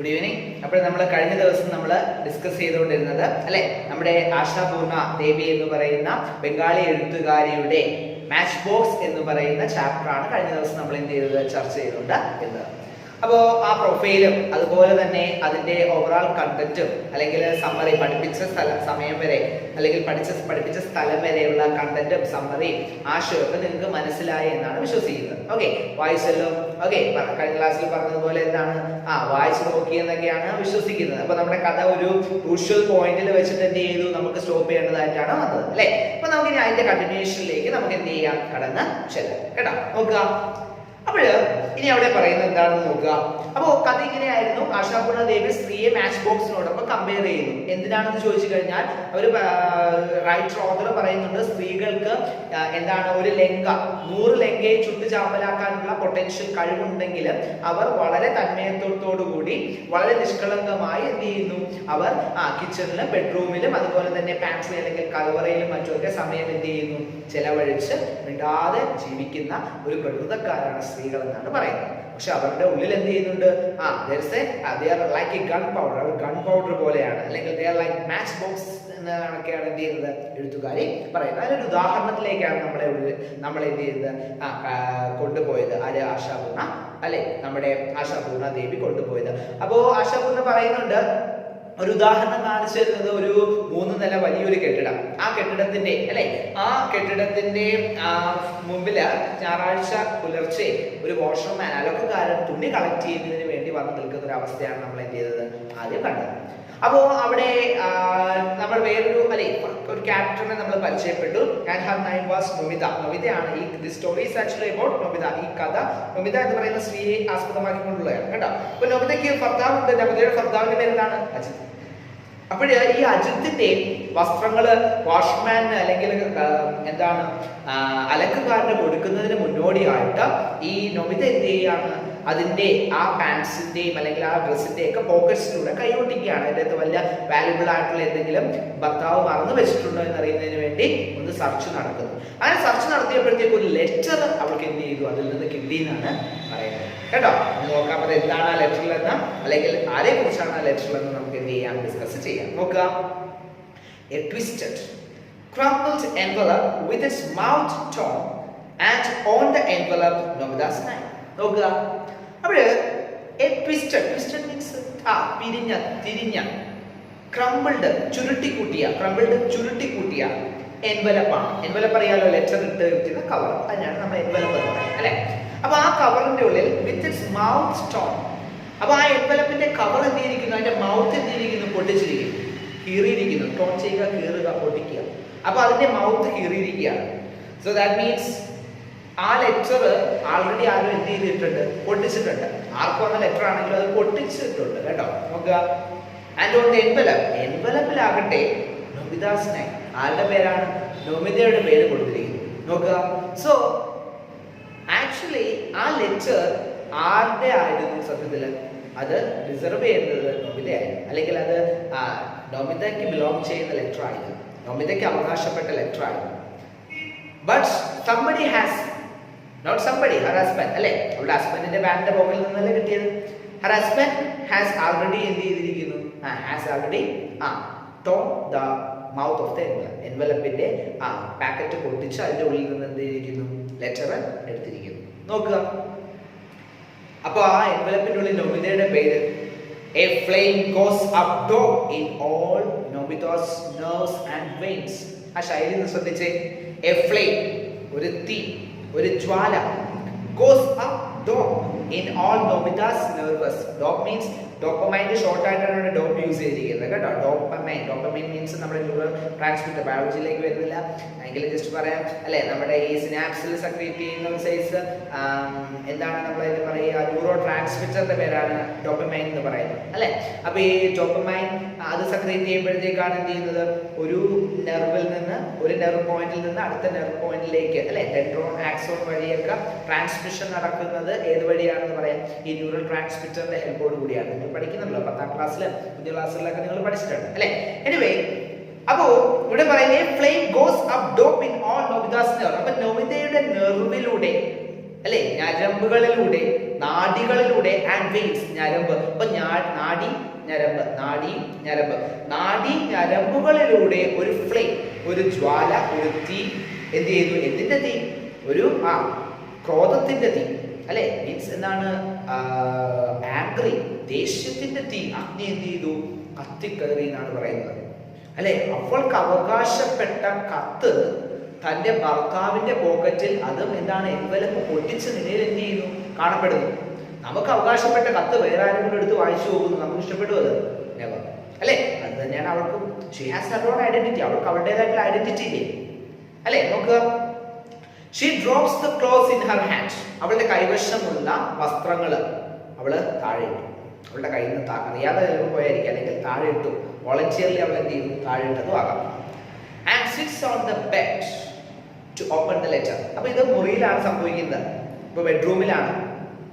Good evening. അപ്പോൾ നമ്മൾ കഴിഞ്ഞ ദിവസം നമ്മൾ ഡിസ്കസ് ചെയ്തുകൊണ്ടിരുന്നത് അല്ലെ, നമ്മുടെ ആശാപൂർണ ദേവി എന്ന് പറയുന്ന ബംഗാളി എഴുത്തുകാരിയുടെ മാച്ച് ബോക്സ് എന്ന് പറയുന്ന ചാപ്റ്ററാണ് കഴിഞ്ഞ ദിവസം നമ്മൾ എന്ത് ചെയ്തത്, ചർച്ച ചെയ്തുകൊണ്ട് ഇരുന്നത്. അപ്പോൾ ആ പ്രൊഫൈലും അതുപോലെ തന്നെ അതിന്റെ ഓവറോൾ കണ്ടന്റും അല്ലെങ്കിൽ സമ്മറി, പഠിപ്പിച്ച സമയം വരെ അല്ലെങ്കിൽ പഠിപ്പിച്ച സ്ഥലം വരെയുള്ള കണ്ടന്റും സമ്മറിയും ആശയമൊക്കെ നിങ്ങൾക്ക് മനസ്സിലായി എന്നാണ് വിശ്വസിക്കുന്നത്. ഓക്കെ, വായിച്ചല്ലോ. ഓക്കെ, കഴിഞ്ഞ ക്ലാസ്സിൽ പറഞ്ഞതുപോലെ എന്താണ്, വായിച്ചു നോക്കി എന്നൊക്കെയാണ് വിശ്വസിക്കുന്നത്. അപ്പൊ നമ്മുടെ കഥ ഒരു ക്രൂഷ്യൽ പോയിന്റിൽ വെച്ചിട്ട് എന്ത് ചെയ്തു, നമുക്ക് സ്റ്റോപ്പ് ചെയ്യേണ്ടതായിട്ടാണ് വന്നത് അല്ലെ. അപ്പൊ നമുക്ക് ഇനി അതിന്റെ കണ്ടിന്യൂഷനിലേക്ക് നമുക്ക് എന്ത് ചെയ്യാം, കടന്ന് ചെല്ലാം കേട്ടോ. നോക്കുക, അപ്പോൾ ഇനി അവിടെ പറയുന്നത് എന്താണെന്ന് നോക്കുക. അപ്പോൾ കഥ ഇങ്ങനെയായിരുന്നു. ആശാപൂർണ ദേവി സ്ത്രീയെ മാച്ച് ബോക്സിനോടൊപ്പം കമ്പയർ ചെയ്യുന്നു. എന്തിനാണെന്ന് ചോദിച്ചു കഴിഞ്ഞാൽ അവർ റൈറ്റർ ഓഥർ പറയുന്നുണ്ട്, സ്ത്രീകൾക്ക് എന്താണ് ഒരു ലെങ്ക 100 ലെങ്കയെ ചുട്ടു ചാമ്പലാക്കാനുള്ള പൊട്ടൻഷ്യൽ കഴിവുണ്ടെങ്കിൽ അവർ വളരെ തന്മയത്വത്തോടുകൂടി വളരെ നിഷ്കളങ്കമായി എന്ത് ചെയ്യുന്നു, അവർ കിച്ചണിലും ബെഡ്റൂമിലും അതുപോലെ തന്നെ പാൻട്രി അല്ലെങ്കിൽ കലവറയിലും മറ്റുമൊക്കെ സമയം എന്ത് ചെയ്യുന്നു, ചെലവഴിച്ച് വിടാതെ ജീവിക്കുന്ന ഒരു പ്രകൃതക്കാരാണ് സ്ത്രീകൾ എന്നാണ് പറയുന്നത്. പക്ഷെ അവരുടെ ഉള്ളിൽ എന്ത് ചെയ്യുന്നുണ്ട്, they are like a gunpowder, അവർ ഗൺ പൗഡർ പോലെയാണ്, അല്ലെങ്കിൽ they are like match box എന്നൊക്കെയാണ് എന്ത് ചെയ്യുന്നത് എഴുത്തുകാരി പറയുന്നത്. അതിനൊരു ഉദാഹരണത്തിലേക്കാണ് നമ്മൾ എന്ത് ചെയ്യുന്നത് കൊണ്ടുപോയത്. ആര്, ആശാപൂർണ അല്ലെ, നമ്മുടെ ആശാപൂർണ ദേവി കൊണ്ടുപോയത്. അപ്പോ ആശാപൂർണ പറയുന്നുണ്ട്, ഒരു ഉദാഹരണം കാണിച്ചു തരുന്നത് ഒരു 3 നില വലിയൊരു കെട്ടിടം. ആ കെട്ടിടത്തിന്റെ അല്ലെ, ആ കെട്ടിടത്തിന്റെ മുമ്പില് ഞായറാഴ്ച പുലർച്ചെ ഒരു വാഷർമാൻ അലക്കുകാരൻ തുണി കളക്ട് ചെയ്യുന്നതിന് വേണ്ടി വന്ന് നിൽക്കുന്ന ഒരു അവസ്ഥയാണ് നമ്മൾ എന്ത് ചെയ്തത്, ആദ്യം കണ്ടത്. അപ്പോ അവിടെ നമ്മൾ വേറൊരു ഒരു ക്യാരക്ടറിനെ നമ്മൾ പരിചയപ്പെട്ടു. And her name was Nobita. നൊമിതയാണ് ഈ story is actually about Nobita. ഈ കഥ നൊമിത എന്ന് പറയുന്ന സ്ത്രീയെ ആസ്പദമാക്കിക്കൊണ്ടുള്ളതാണ് കേട്ടോ. അപ്പൊ നൊമിതയ്ക്ക് ഭർത്താവുണ്ട്. നൊമിതയുടെ ഭർത്താവിന്റെ പേരെന്താണ്, അജിത്. അപ്പോഴ് ഈ അജിത്തിന്റെ വസ്ത്രങ്ങള് വാഷ്മാൻ അല്ലെങ്കിൽ എന്താണ് അലക്കുകാരന് കൊടുക്കുന്നതിന് മുന്നോടിയായിട്ട് ഈ നൊമിത എന്ത് ചെയ്യാണ്, അതിന്റെ ആ പാൻസിന്റെയും അല്ലെങ്കിൽ ആ ഡ്രസ്സിന്റെ ഒക്കെ പോക്കറ്റ്സിലൂടെ കൈകൊണ്ടിരിക്കുകയാണ്. അതിനകത്ത് വല്ല വാല്യുബിൾ ആയിട്ടുള്ള എന്തെങ്കിലും ഭർത്താവ് മറന്നു വെച്ചിട്ടുണ്ടോ എന്നറിയുന്നതിന് വേണ്ടി ഒന്ന് സെർച്ച് നടത്തുന്നു. അങ്ങനെ സെർച്ച് നടത്തിയപ്പോഴത്തേക്ക് ഒരു ലെറ്റർ അവൾക്ക് എന്ത് ചെയ്തു, അതിൽ നിന്ന് കിട്ടി എന്നാണ് പറയുന്നത് കേട്ടോ. നോക്കാം അത് എന്താണ് ആ ലെറ്ററിലെന്ന്, അല്ലെങ്കിൽ ആരെ കുറിച്ചാണ് ആ ലെറ്ററിലെന്ന് നമുക്ക് എന്ത് ചെയ്യാം, ഡിസ്കസ് ചെയ്യാം. നോക്കുക, a twisted crumpled envelope with its mouth torn and on the envelope Nomita's name. നോക്കുക, അവിടെ ട്വിസ്റ്റഡ് മീൻസ് തിരിഞ്ഞ, ക്രംബിൾഡ് ചുരുട്ടിക്കൂട്ടിയ എൻവലപ്പാണ്. എൻവലപ്പ് അറിയാലോ, ലെറ്റർ ഇട്ട് വെക്കുന്ന കവർ, അതിനാണ് നമ്മൾ എൻവലപ്പ് എന്ന് പറയുന്നത് അല്ലെ. അപ്പൊ ആ കവറിന്റെ ഉള്ളിൽ വിത്ത് ഇറ്റ്സ് മൗത്ത് സ്റ്റോൺ. അപ്പൊ ആ എൻവലപ്പിന്റെ കവർ എന്തിരിക്കുന്നു, അതിന്റെ മൗത്ത് എന്തിരിക്കുന്നു, പൊട്ടിച്ചിരിക്കുന്നു, കീറിയിരിക്കുന്നു. ടോൺ ചെയ്യുക, കീറുക, പൊട്ടിക്കുക. അപ്പൊ അതിന്റെ മൗത്ത് കീറിയിരിക്കുകയാണ്. സോ ദാറ്റ് മീൻസ് ആ ലെറ്റർ ആൾറെഡി ആരും എന്ത് ചെയ്തിട്ടുണ്ട്, പൊട്ടിച്ചിട്ടുണ്ട്. ആർക്കും വന്ന ലെറ്റർ ആണെങ്കിലും അത് പൊട്ടിച്ചിട്ടുണ്ട് കേട്ടോ. നോക്കുക, ആൻഡ് ഓൺ ദി എൻവലപ്പിലാകട്ടെ നൊമിതാസ് നെയിം. ആരുടെ പേരാണ്, നൊമിതയുടെ പേര് കൊടുത്തിരിക്കുന്നു. നോക്കുക, സോ ആക്ച്വലി ആ ലെറ്റർ ആരുടെ ആയിരുന്നു സത്യത്തില്, അത് റിസർവ് ചെയ്യുന്നത് നൊമിതയായിരുന്നു, അല്ലെങ്കിൽ അത് നൊമിതയ്ക്ക് ബിലോങ് ചെയ്യുന്ന ലെറ്റർ ആയിരുന്നു, നൊമിതയ്ക്ക് അവകാശപ്പെട്ട ലെറ്റർ ആയിരുന്നു. But somebody has, not somebody, her husband അല്ലെ, അവളുടെ ഹസ്ബൻഡിന്റെ ബാങ്കിന്റെ പോക്കറ്റിൽ നിന്നല്ലേ കിട്ടിയത്. her husband has already എന്ത് ചെയ്തിരിക്കുന്നു, torn the mouth of the envelope. എൻവലപ്പിന്റെ പാക്കറ്റ് പൊട്ടിച്ച് അതിന്റെ ഉള്ളിൽ നിന്ന് എന്ത് ചെയ്തിരിക്കുന്നു, ലെറ്റർ എടുത്തിരിക്കുന്നു. നോക്കുക, അപ്പൊ ആ എൻവലപ്പിന്റെ ഉള്ളിൽ നൊമിതയുടെ പേര്, a flame goes up top in all Nobita's nerves and veins. ആ ശൈലി ഒന്ന് ശ്രദ്ധിച്ചേ. a flame, ഒരു തീ, ഒരു ജ്വാല, goes up top in all Nobita's nerves. Dop means ഡോപ്പമൈൻ്റെ ഷോർട്ട് ആയിട്ടാണ് ഡോപ്പ് യൂസ് ചെയ്തിരിക്കുന്നത് കേട്ടോ. ഡോപ്പമൈൻ മീൻസ് നമ്മുടെ ന്യൂറൽ ട്രാൻസ്മിറ്റർ. ബയോളജിയിലേക്ക് വരുന്നില്ല എങ്കിലും ജസ്റ്റ് പറയാം അല്ലെ, നമ്മുടെ ഈ സിനാപ്സിൽ സെക്രീറ്റ് ചെയ്യുന്ന സൈസ് എന്താണ് നമ്മൾ പറയുക, ന്യൂറോ ട്രാൻസ്മിറ്ററിന്റെ പേരാണ് ഡോപ്പമൈൻ എന്ന് പറയുന്നത് അല്ലെ. അപ്പൊ ഈ ഡോപ്പമൈൻ അത് സെക്രീറ്റ് ചെയ്യുമ്പോഴത്തേക്കാണ് എന്ത് ചെയ്യുന്നത്, ഒരു നെർവിൽ നിന്ന്, ഒരു നെർവ് പോയിന്റിൽ നിന്ന് അടുത്ത നെർവ് പോയിന്റിലേക്ക് അല്ലെ, ഡെൻഡ്രോൺ ആക്സോൺ വഴിയൊക്കെ ട്രാൻസ്മിഷൻ നടക്കുന്നത് ഏത് വഴിയാണെന്ന് പറയാം, ഈ ന്യൂറൽ ട്രാൻസ്മിറ്ററിന്റെ ഹെൽപ്പോട് കൂടിയാണ്. നിങ്ങൾ പഠിക്കുന്നുണ്ടല്ലോ 10ാം ക്ലാസ്സിലും പുതിയ ക്ലാസ്സുകളിലൊക്കെ നിങ്ങൾ പഠിച്ചിട്ടുണ്ട് അല്ലെ. എനിവേ, അപ്പോ ഇവിടെ പറയുന്നത് flame goes up dope in all Nomita's nerve. അപ്പൊ നൊമിതയുടെ നെർവിലൂടെ അല്ലെ, ഞരമ്പുകളിലൂടെ, നാഡികളിലൂടെ ആൻഡ് വെയിൻസ്, ഞരമ്പ്. അപ്പൊ നാഡി ഞരമ്പ്, നാഡി ഞരമ്പുകളിലൂടെ ഒരു ഫ്ലെയിം, ഒരു ജ്വാല, ഒരു തീ എന്ത് ചെയ്തു? എന്തിന്റെ തീ? ഒരു ക്രോധത്തിന്റെ തീ, അല്ലെ, മീൻസ് എന്താണ്? ആംഗ്രി, ദേഷ്യത്തിന്റെ തീ, അഗ്നി എന്ത് ചെയ്തു? കത്തിക്കയറി എന്നാണ് പറയുന്നത്, അല്ലെ. അവൾക്ക് അവകാശപ്പെട്ട കത്ത് തന്റെ ഭർത്താവിന്റെ പോക്കറ്റിൽ, അതും എന്താണ്, എൻവലപ്പ് പൊട്ടിച്ച നിലയിൽ എന്ത് ചെയ്യുന്നു? കാണപ്പെടുന്നു. നമുക്ക് അവകാശപ്പെട്ട കത്ത് വേറെ ആരെങ്കിലും എടുത്ത് വായിച്ചു പോകുന്നു, നമുക്ക് ഇഷ്ടപ്പെടും അത്? നെവർ, അല്ലെ. അത് തന്നെയാണ് അവൾക്കും. She has Har on identity, അവൾക്ക് അവളുടേതായിട്ടുള്ള ഐഡന്റിറ്റി ഇല്ലേ, അല്ലെ. നോക്കുക, she drops the clothes in her hand, അവളുടെ കൈവശമുള്ള വസ്ത്രങ്ങൾ അവള് താഴെ ഇട്ടു. അവളുടെ കയ്യിൽ നിന്ന് അറിയാതെ ചിലപ്പോൾ പോയായിരിക്കും, അല്ലെങ്കിൽ താഴെ ഇട്ടു. വോളണ്ടിയർലി അവൾ എന്ത് ചെയ്തു? താഴെ ഇട്ടതും ആകാം. And sits on the bed to open the letter. അപ്പൊ ഇത് മുറിയിലാണ് സംഭവിക്കുന്നത്, ഇപ്പൊ ബെഡ്റൂമിലാണ്,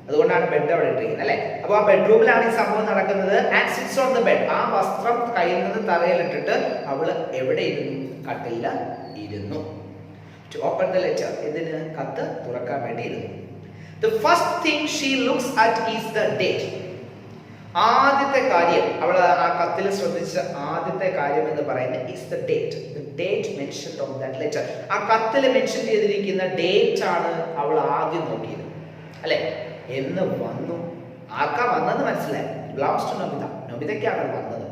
അതുകൊണ്ടാണ് ബെഡ് അവിടെ ഇട്ടിരിക്കുന്നത്, അല്ലെ. അപ്പൊ ആ ബെഡ്റൂമിലാണ് ഈ സംഭവം നടക്കുന്നത്. And sits on the bed, ആ വസ്ത്രം കയ്യിൽ നിന്ന് തറയിലിട്ടിട്ട് അവള് എവിടെ ഇരുന്നു? കട്ടിലിൽ ഇരുന്നു. To open the letter, ഇതിന് കത്ത് തുറക്കാൻ വേണ്ടി ഇരുന്നു. The first thing she looks at is the date. ആദ്യത്തെ കാര്യം അവൾ ആ കത്തിൽ ശ്രദ്ധിച്ച ആദ്യത്തെ കാര്യം എന്ന് പറയുന്നത് is the date. The date mentioned on that letter. ആ കത്തിൽ മെൻഷൻ ചെയ്തിരിക്കുന്ന ഡേറ്റ് ആണ് അവൾ ആദ്യം നോക്കിയത്, അല്ലെ. എന്ന് വന്നു, ആർക്കാ വന്നത് മനസ്സിലായി? belongs to നൊബിത, നൊബിതയ്ക്കാണ് വന്നത്.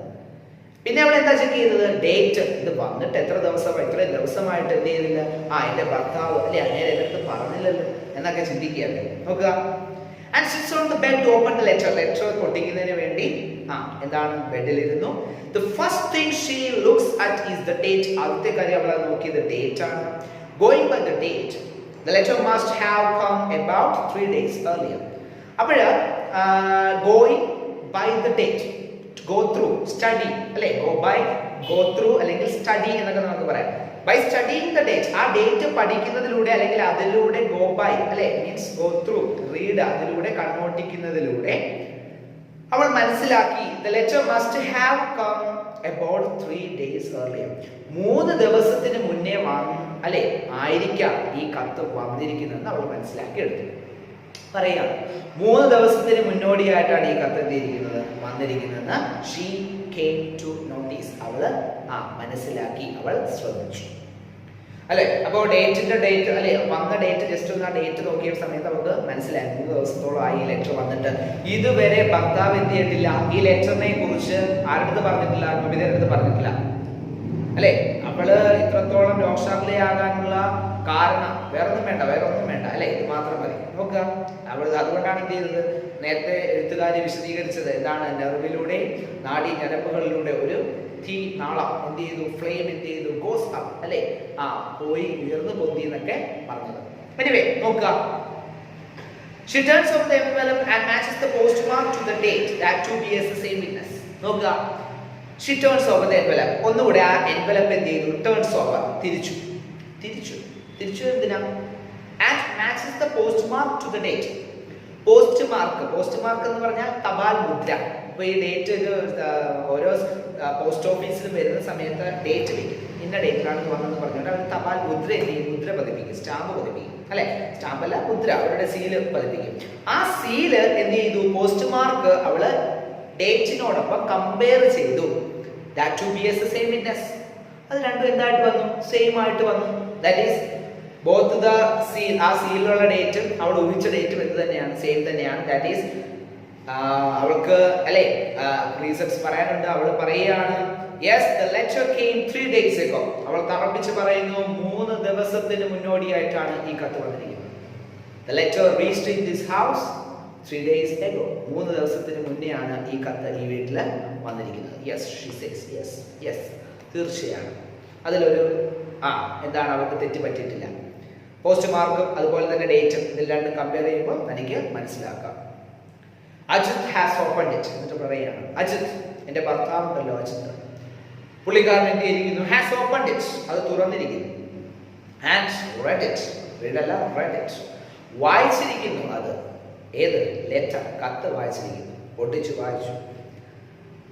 പിന്നെ അവൾ എന്താ ചെക്ക് ചെയ്തത്? ഡേറ്റ്. ഇത് വന്നിട്ട് എത്ര ദിവസമായിട്ട് എന്ത് ചെയ്തില്ല? എന്റെ ഭർത്താവ്, അല്ലെ, അങ്ങനെ എന്റെ അടുത്ത് പറഞ്ഞില്ലല്ലോ എന്നൊക്കെ ചിന്തിക്കുകയല്ലേ. നോക്കുക, and sits on the bed to open the letter. Letter പൊട്ടിക്കുന്നതിന് വേണ്ടി എന്താണ്? ബെഡിലിരുന്നു. The first thing she looks at is the date. ആദ്യത്തെ കാര്യം അവൾ നോക്കിയത് ഡേറ്റ് ആണ്. Going by the date, the letter must have come about 3 days earlier. അപ്പോൾ going by the date, go through, study, അല്ലെ, go through അല്ലെങ്കിൽ study എന്നൊക്കെ നമുക്ക് പറയാം. By studying the date, ആ ഡേറ്റ് പഠിക്കുന്നതിലൂടെ അല്ലെങ്കിൽ അതിലൂടെ go by, അല്ലെ, മീൻസ് go through, read, അതിലൂടെ കണ്ണോട്ടിക്കുന്നതിലൂടെ അവൾ മനസ്സിലാക്കി the letter must have come about 3 days earlier. 3 ദിവസത്തിന് മുന്നേ അല്ലെ ആയിരിക്കാം ഈ കത്ത് വന്നിരിക്കുന്നതെന്ന് അവൾ മനസ്സിലാക്കി എടുത്തു. പറയാം, 3 ദിവസത്തിന് മുന്നോടിയായിട്ടാണ് ഈ കത്ത് എന്തിരിക്കുന്നത്? വന്നിരിക്കുന്നതെന്ന് ഷീ came to notice. അവള് മനസ്സിലാക്കി, അവൾ ശ്രദ്ധിച്ചു, അല്ലെ. അപ്പോൾ ഡേറ്റ്, അല്ലെ, വന്ന ഡേറ്റ് ജസ്റ്റ് ഒന്ന് ആ ഡേറ്റ് നോക്കിയ സമയത്ത് നമുക്ക് മനസ്സിലായി 3 ദിവസത്തോളം ആയി ഈ ലെറ്റർ വന്നിട്ട്. ഇതുവരെ ഭർത്താവ് എന്ത് ചെയ്തിട്ടില്ല? ഈ ലെറ്ററിനെ കുറിച്ച് ആരുടെ പറഞ്ഞിട്ടില്ല? നൊബിതയുടെ അടുത്ത് പറഞ്ഞിട്ടില്ല, അല്ലെ. അവള് ഇത്രത്തോളം രോഷാകുലയാകാനുള്ള കാരണം വേറെ ഒന്നും വേണ്ട, അല്ലെ, ഇത് മാത്രം മതി. നോക്കുക, അവള് അതുകൊണ്ടാണ് എന്ത് ചെയ്തത്? നേരത്തെ എഴുത്തുകാരി വിശദീകരിച്ചത് എന്താണ്? നെർവിലൂടെ, നാഡി ഞരമ്പുകളിലൂടെ ഒരു തീ നാളം എന്ത് ചെയ്തു? ഫ്ലെയിം എന്ത് ചെയ്തു? ഗോസ് അപ്പ്, അല്ലെ, പോയി ഉയർന്നു പൊന്തി എന്നൊക്കെ പറഞ്ഞത്. എനിവേ, നോക്കുക, she turns over the envelope and matches the postmark to the date, that too bears the same witness. നോക്കുക, she turns over the envelope. ഒന്നുകൂടെ ആ envelope എന്ത് ചെയ്തു? turns over, തിരിച്ചു എന്തിനാ? and matches the postmark to the date. Postmark എന്ന് പറഞ്ഞാൽ തപാൽ മുദ്ര. ഇപ്പൊ ഈ ഡേറ്റ് ഓരോ പോസ്റ്റ് ഓഫീസിലും വരുന്ന സമയത്ത് ഡേറ്റ് വെക്കും, ഇന്ന ഡേറ്റിലാണ് വന്നെന്ന് പറഞ്ഞുകൊണ്ട് അവർ തപാൽ മുദ്ര എന്ത് ചെയ്യും? മുദ്ര പതിപ്പിക്കും, സ്റ്റാമ്പ് പതിപ്പിക്കും, അല്ലെ. സ്റ്റാമ്പല്ല, മുദ്ര, അവരുടെ സീല് പതിപ്പിക്കും. ആ സീല് എന്ത് ചെയ്തു? പോസ്റ്റ്മാർക്ക് അവള് ഡേറ്റിനോടൊപ്പം കമ്പയർ ചെയ്തു. that to be as the same witness. അത് രണ്ടും എന്തായിട്ട് വന്നു? സെയിം ആയിട്ട് വന്നു. That is both the seal, ആ സീലിലുള്ള ഡേറ്റും അവൾ ഊഹിച്ച ഡേറ്റും എന്ത് തന്നെയാണ്? സെയിം തന്നെയാണ്. ദാറ്റ് ഈസ് അവൾക്ക്, അല്ലെ, റീസൺസ് പറയാനുണ്ട്. അവൾ പറയുകയാണ്, yes, the letter came 3 days ago. അവൾ തറപ്പിച്ച് പറയുന്നു, 3 ദിവസത്തിന് മുന്നോടിയായിട്ടാണ് ഈ കത്ത് വന്നിരിക്കുന്നത്. the letter reached in this house 3 days ago. 3 ദിവസത്തിന് മുന്നെയാണ് ഈ കത്ത് ഈ വീട്ടിൽ വന്നിരിക്കുന്നത്. യെസ്, she says, യെസ്, തീർച്ചയാണ്. അതിലൊരു എന്താണ്, അവർക്ക് തെറ്റ് പറ്റിയിട്ടില്ല. പോസ്റ്റ് മാർക്കും അതുപോലെ തന്നെ ഡേറ്റും ഇതിൽ രണ്ടും കമ്പയർ ചെയ്യുമ്പോൾ തനിക്ക് മനസ്സിലാക്കാം. Ajith has opened it. എന്നിട്ട് പറയുകയാണ്, അജിത്, എന്റെ ഭർത്താവുണ്ടല്ലോ അജിത്, പുള്ളിക്കാരൻ എന്ത് ചെയ്തിരിക്കുന്നു? ഹാസ് ഓപ്പൺഡ് ഇറ്റ്, അത് തുറന്നിരിക്കുന്നു. ആൻഡ് റെഡ് ഇറ്റ്, റീഡല്ല, റെഡ് ഇറ്റ്, വായിച്ചിരിക്കുന്നു. അത് ഏത്? ലെറ്റർ, കത്ത് വായിച്ചിരിക്കുന്നു, പൊട്ടിച്ചു വായിച്ചു.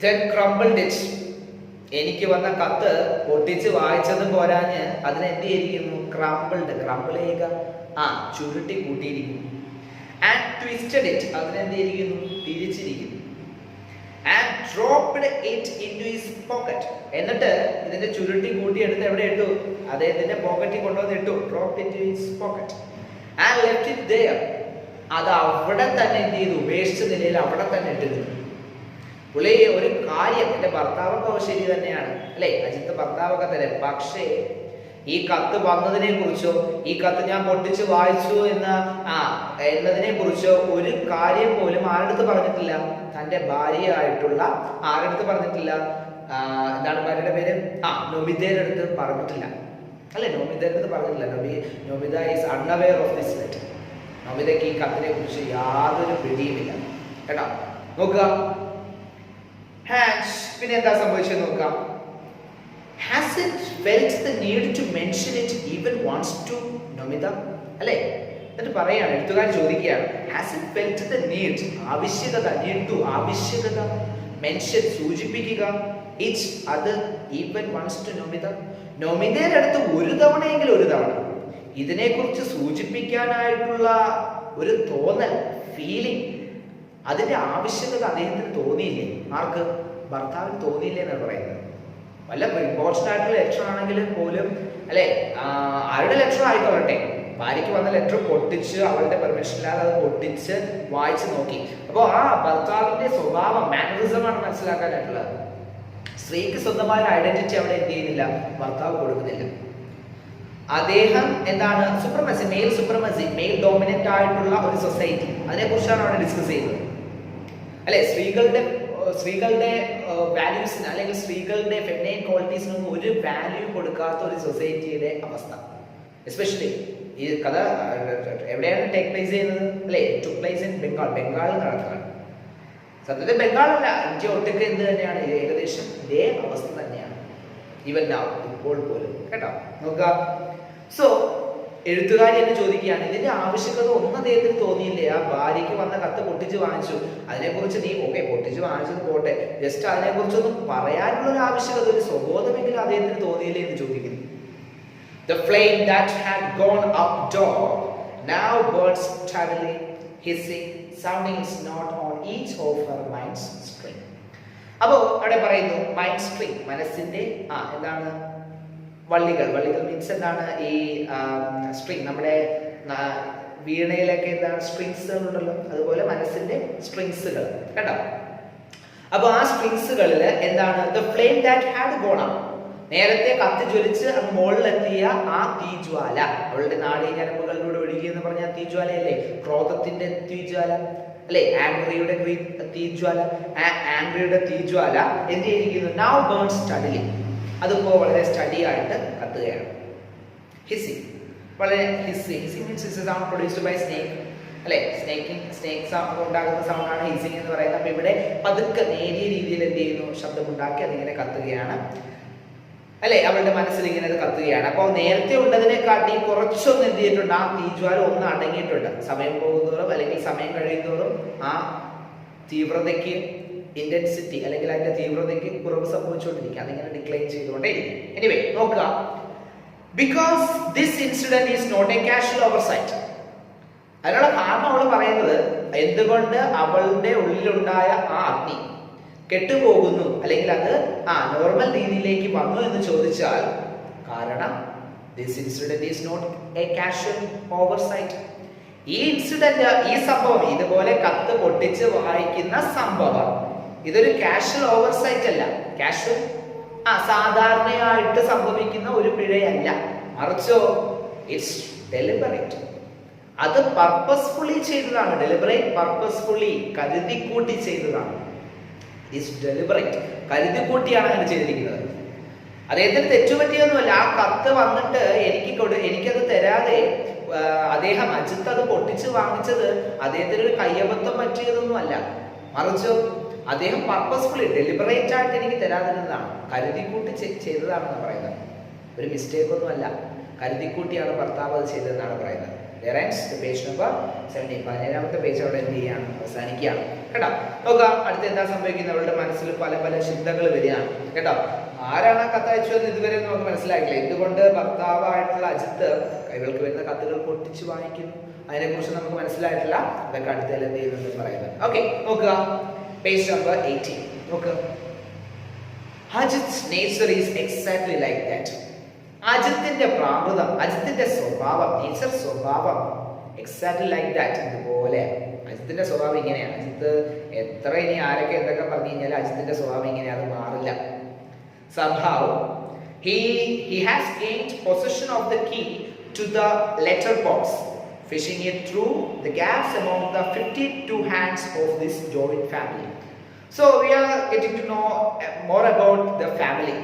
then crumbled it, എനിക്ക് വന്ന കത്ത് പൊട്ടിച്ച് വായിച്ചതും പോരാഞ്ഞ് അതിനെന്ത് ചെയ്തിരിക്കുന്നു? ക്രംബിൾ ചെയ്യുക, ചുരുട്ടി കൂട്ടിയിരിക്കുന്നു. ആൻഡ് ട്വിസ്റ്റഡ് ഇറ്റ്, അതിനെന്ത് ചെയ്തിരിക്കുന്നു? തിരിച്ചിരിക്കുന്നു. And dropped it into his pocket, എന്നിട്ട് ഇതിന്റെ ചുരുട്ടി കൂട്ടി എടുത്ത് എവിടെ ഇട്ടു? അദ്ദേഹത്തിന്റെ പോക്കറ്റിൽ കൊണ്ടുവന്ന് ഇട്ടു. Dropped into his pocket and left it there, അത് അവിടെ തന്നെ എന്ത് ചെയ്തു? ഉപേക്ഷിച്ച നിലയിൽ അവിടെ തന്നെ ഇട്ടിരുന്നു. പുള്ളി ഒരു കാര്യം, എന്റെ ഭർത്താവൊക്കെ ശരി തന്നെയാണ് അല്ലെ, അജിത്ത് ഭർത്താവൊക്കെ തന്നെ, പക്ഷേ ഈ കത്ത് വന്നതിനെ കുറിച്ചോ ഈ കത്ത് ഞാൻ പൊട്ടിച്ച് വായിച്ചു എന്നതിനെ കുറിച്ചോ ഒരു കാര്യം പോലും ആരടുത്ത് പറഞ്ഞിട്ടില്ല? തന്റെ ഭാര്യയായിട്ടുള്ള ആരടുത്ത് പറഞ്ഞിട്ടില്ല? എന്താണ് ഭാര്യയുടെ പേര്? നൊബിതയുടെ അടുത്ത് പറഞ്ഞിട്ടില്ല അല്ലെ, നൊബിതയുടെ അടുത്ത് പറഞ്ഞിട്ടില്ല. Nobita is unaware of this letter. നൊബിതയ്ക്ക് ഈ കത്തിനെ കുറിച്ച് യാതൊരു പിടിയുമില്ല കേട്ടോ. നോക്കുക, പിന്നെ എന്താ സംഭവിച്ചത് നോക്കാം. Has it felt the need to mention it even once to Nomita? അല്ലേ, എന്നിട്ട് പറയാണ്, എഴുത്തുകാരൻ ചോദിക്കുകയാണ്, has it felt the need, ആവശ്യകത, need to, ആവശ്യകത, mention, സൂചിപ്പിക്കുക, it, അത്, even once to Nomita, നോമിതയുടെ അടുത്ത് ഒരു തവണയെങ്കിലും ഒരു തവണ ഇതിനെക്കുറിച്ച് സൂചിപ്പിക്കാനായിട്ടുള്ള ഒരു തോന്നൽ, ഫീലിംഗ്, അതിന്റെ ആവശ്യകത അദ്ദേഹത്തിന് തോന്നിയില്ലേ? ആർക്ക്? ഭർത്താവിന് തോന്നിയില്ലേ എന്നാണ് പറയുന്നത്. വല്ല ഇമ്പോർട്ടൻ്റ് ആയിട്ടുള്ള ലെറ്റർ ആണെങ്കിൽ പോലും അല്ലെ, ആരുടെ ലെറ്റർ ആയിക്കൊള്ളട്ടെ, ഭാര്യയ്ക്ക് വന്ന ലെറ്റർ പൊട്ടിച്ച് അവളുടെ പെർമിഷൻ ഇല്ലാതെ അത് പൊട്ടിച്ച് വായിച്ചു നോക്കി. അപ്പോൾ ആ ഭർത്താവിന്റെ സ്വഭാവം, മാനറിസമാണ് മനസ്സിലാക്കാനായിട്ടുള്ളത്. സ്ത്രീക്ക് സ്വന്തമായ ഐഡന്റിറ്റി അവിടെ എന്ത് ചെയ്യുന്നില്ല? ഭർത്താവ് കൊടുക്കുന്നില്ല. അദ്ദേഹം എന്താണ്? Supremacy, male supremacy, male dominant ആയിട്ടുള്ള ഒരു സൊസൈറ്റി, അതിനെക്കുറിച്ചാണ് അവിടെ ഡിസ്കസ് ചെയ്യുന്നത് അല്ലെ. സ്ത്രീകളുടെ വാല്യൂസിന് അല്ലെങ്കിൽ സ്ത്രീകളുടെ ഫെമിനൈൻ ക്വാളിറ്റീസിനൊന്നും ഒരു വാല്യൂ കൊടുക്കാത്ത ഒരു സൊസൈറ്റിയുടെ അവസ്ഥ. എസ്പെഷ്യലി ഈ കഥ എവിടെയാണ് ടേക്ക് പ്ലേസ് ചെയ്യുന്നത് അല്ലെ? ടു പ്ലേസ് ഇൻ ബംഗാളിൽ നടക്കുകയാണ്. സത്യത്തിൽ ബംഗാളല്ല, ഇന്ത്യ ഒട്ടുക്ക് എന്ത് തന്നെയാണ്, ഏകദേശം ഇതേ അവസ്ഥ തന്നെയാണ് ഈവൻ നൗ, ഇപ്പോൾ പോലും കേട്ടോ. നോക്കുക, സോ എഴുത്തുകാരി എന്ന് ചോദിക്കുകയാണ്, ഇതിന്റെ ആവശ്യകത ഒന്നും അദ്ദേഹത്തിന് തോന്നിയില്ലേ? ആ ഭാര്യയ്ക്ക് വന്ന കത്ത് പൊട്ടിച്ച് വാങ്ങിച്ചു, അതിനെക്കുറിച്ച് നീ പൊട്ടിച്ച് വാങ്ങിച്ചത് പോട്ടെ, ജസ്റ്റ് അതിനെക്കുറിച്ചൊന്നും പറയാനുള്ള ഒരു ആവശ്യകത, ഒരു സ്വബോധമെങ്കിലും അദ്ദേഹത്തിന് തോന്നിയില്ലേ എന്ന് ചോദിക്കുന്നു. The flame that had gone up door now burns steadily, hissing, sounding its note on each of her mind's string. അപ്പോൾ അവിടെ പറയുന്നു മൈൻഡ് സ്ട്രിങ്, മനസ്സിന്റെ എന്താണ് വള്ളികൾ. വള്ളികൾ മീൻസ് എന്താണ്? ഈ സ്ട്രിങ്, നമ്മുടെ വീണയിലൊക്കെ എന്താണ് സ്ട്രിങ്സുകൾ ഉണ്ടല്ലോ, അതുപോലെ മനസ്സിന്റെ സ്ട്രിങ്സുകൾ കേട്ടോ. അപ്പൊ ആ സ്ട്രിങ്സുകളിൽ എന്താണ്? The flame that had gone up, നേരത്തെ കത്തി ജ്വലിച്ച് അങ്ങ് മുകളിലെത്തിയ ആ തീജ്വാല, അവളുടെ നാടീ ഞരമ്പുകളിലൂടെ ഒഴുകി എന്ന് പറഞ്ഞ തീജ്വാലയല്ലേ? ക്രോധത്തിന്റെ തീജ്വാല അല്ലെ, ആംഗ്രിയുടെ തീജ്വാല. ആംഗ്രിയുടെ തീജ്വാല എന്ത് ചെയ്തിരിക്കുന്നു? നൗ ബേൺ സ്റ്റഡിലി, അതിപ്പോ വളരെ സ്റ്റഡി ആയിട്ട് കത്തുകയാണ്. ഹിസ്സിങ്, വളരെ hissing means it's a sound produced by snake അല്ലെ. സ്നേക്ക് സൗണ്ട് ഉണ്ടാകുന്ന സൗണ്ടാണ് ഹിസ്സിങ് എന്ന് പറയുന്നത്. അപ്പൊ ഇവിടെ പതുക്കെ നേരിയ രീതിയിൽ എന്ത് ചെയ്യുന്നു? ശബ്ദമുണ്ടാക്കി അതിങ്ങനെ കത്തുകയാണ് അല്ലെ, അവളുടെ മനസ്സിൽ ഇങ്ങനെ അത് കത്തുകയാണ്. അപ്പോൾ നേരത്തെ ഉള്ളതിനെക്കാട്ടി കുറച്ചൊന്നും എന്ത് ചെയ്തിട്ടുണ്ട്? ആ തീജ്വാല ഒന്ന് അടങ്ങിയിട്ടുണ്ട്. സമയം പോകുന്നതോറും അല്ലെങ്കിൽ സമയം കഴിയുന്നതോറും ആ തീവ്രതയ്ക്ക്, ഇന്റൻസിറ്റി അല്ലെങ്കിൽ അതിന്റെ തീവ്രതയ്ക്ക് കുറവ് സംഭവിച്ചുകൊണ്ടിരിക്കുക, അതിങ്ങനെ ഡിക്ലൈൻ ചെയ്തുകൊണ്ടേയിരിക്കും. എനിവേ നോക്കുക, because this incident is not a casual oversight. അതിനുള്ള കാരണം അവൾ പറയുന്നത് എന്തുകൊണ്ട് അവളുടെ ഉള്ളിലുണ്ടായ ആ അഗ്നി കെട്ടുപോകുന്നു അല്ലെങ്കിൽ അത് നോർമൽ രീതിയിലേക്ക് വന്നു എന്ന് ചോദിച്ചാൽ, കാരണം this incident is not a casual oversight. ഈ ഇൻസിഡന്റ്, ഈ സംഭവം, ഇതുപോലെ കത്ത് പൊട്ടിച്ച് വായിക്കുന്ന സംഭവം, ഇതൊരു കാഷ്വൽ ഓവർസൈറ്റ് അല്ല. കാഷ്വൽ സാധാരണയായിട്ട് സംഭവിക്കുന്ന ഒരു പിഴയല്ല, മറിച്ചോ ഇറ്റ്സ് ഡെലിബറേറ്റ്. അത് പർപ്പസ്ഫുള്ളി ചെയ്തതാണ്. ഡെലിബറേറ്റ്, പർപ്പസ്ഫുള്ളി, കരുതിക്കൂട്ടി ചെയ്തതാണ്. ഇറ്റ്സ് ഡെലിബറേറ്റ്, കരുതിക്കൂട്ടിയാണ് അങ്ങനെ ചെയ്തിരിക്കുന്നത്. അദ്ദേഹത്തിന് തെറ്റുപറ്റിയൊന്നുമല്ല. ആ കത്ത് വന്നിട്ട് എനിക്കത് തരാതെ അദ്ദേഹം അജിത്ത് അത് പൊട്ടിച്ച് വാങ്ങിച്ചത് അദ്ദേഹത്തിന് ഒരു കയ്യബദ്ധം പറ്റിയതൊന്നുമല്ല, മറിച്ചോ അദ്ദേഹം പർപ്പസ്ഫുള്ളി, ഡെലിബറേറ്റ് ആയിട്ട് എനിക്ക് തരാതിരുന്നതാണ്, കരുതിക്കൂട്ടി ചെയ്തതാണെന്ന് പറയുന്നത്. ഒരു മിസ്റ്റേക്ക് ഒന്നുമല്ല, കരുതിക്കൂട്ടിയാണ് ഭർത്താവ് അത് ചെയ്തതെന്നാണ് പറയുന്നത്. പേജ് നമ്പർ 17, 17ാമത്തെ പേജ് അവിടെ എന്ത് ചെയ്യാണ്? അവസാനിക്കുകയാണ് കേട്ടോ. നോക്കാം അടുത്ത് എന്താ സംഭവിക്കുന്നത്. അവളുടെ മനസ്സിൽ പല പല ചിന്തകൾ വരികയാണ് കേട്ടോ. ആരാണ് ആ കത്ത് അയച്ചതെന്ന് ഇതുവരെ നമുക്ക് മനസ്സിലായില്ല. എന്തുകൊണ്ട് ഭർത്താവായിട്ടുള്ള അജിത്ത് കൈകൾക്ക് വരുന്ന കത്തുകൾ പൊട്ടിച്ച് വായിക്കുന്നു, അതിനെക്കുറിച്ച് നമുക്ക് മനസ്സിലായിട്ടില്ല. അതൊക്കെ അടുത്തതിൽ എന്ത് ചെയ്യുന്നുണ്ട് പറയുന്നത്. ഓക്കെ, നോക്കുക പേജ് നമ്പർ 18. നോക്കുക, അജിത്'s nature is exactly like that. അജിത്തിന്റെ പ്രാകൃതം, അജിത്തിന്റെ സ്വഭാവം, നേച്ചർ സ്വഭാവം എക്സാക്ട്ലി ലൈക്ക് ദാറ്റ്, ഇതുപോലെ അജിത്തിന്റെ സ്വഭാവം ഇങ്ങനെയാണ്. അജിത്ത് എത്ര ഇനി ആരൊക്കെ എന്തൊക്കെ പറഞ്ഞു കഴിഞ്ഞാൽ അജിത്തിന്റെ സ്വഭാവം ഇങ്ങനെ, അത് മാറില്ല. Somehow he has gained possession of the key to the letter box, fishing it through the gaps among the 52 hands of this joint family. So we are getting to know more about the family.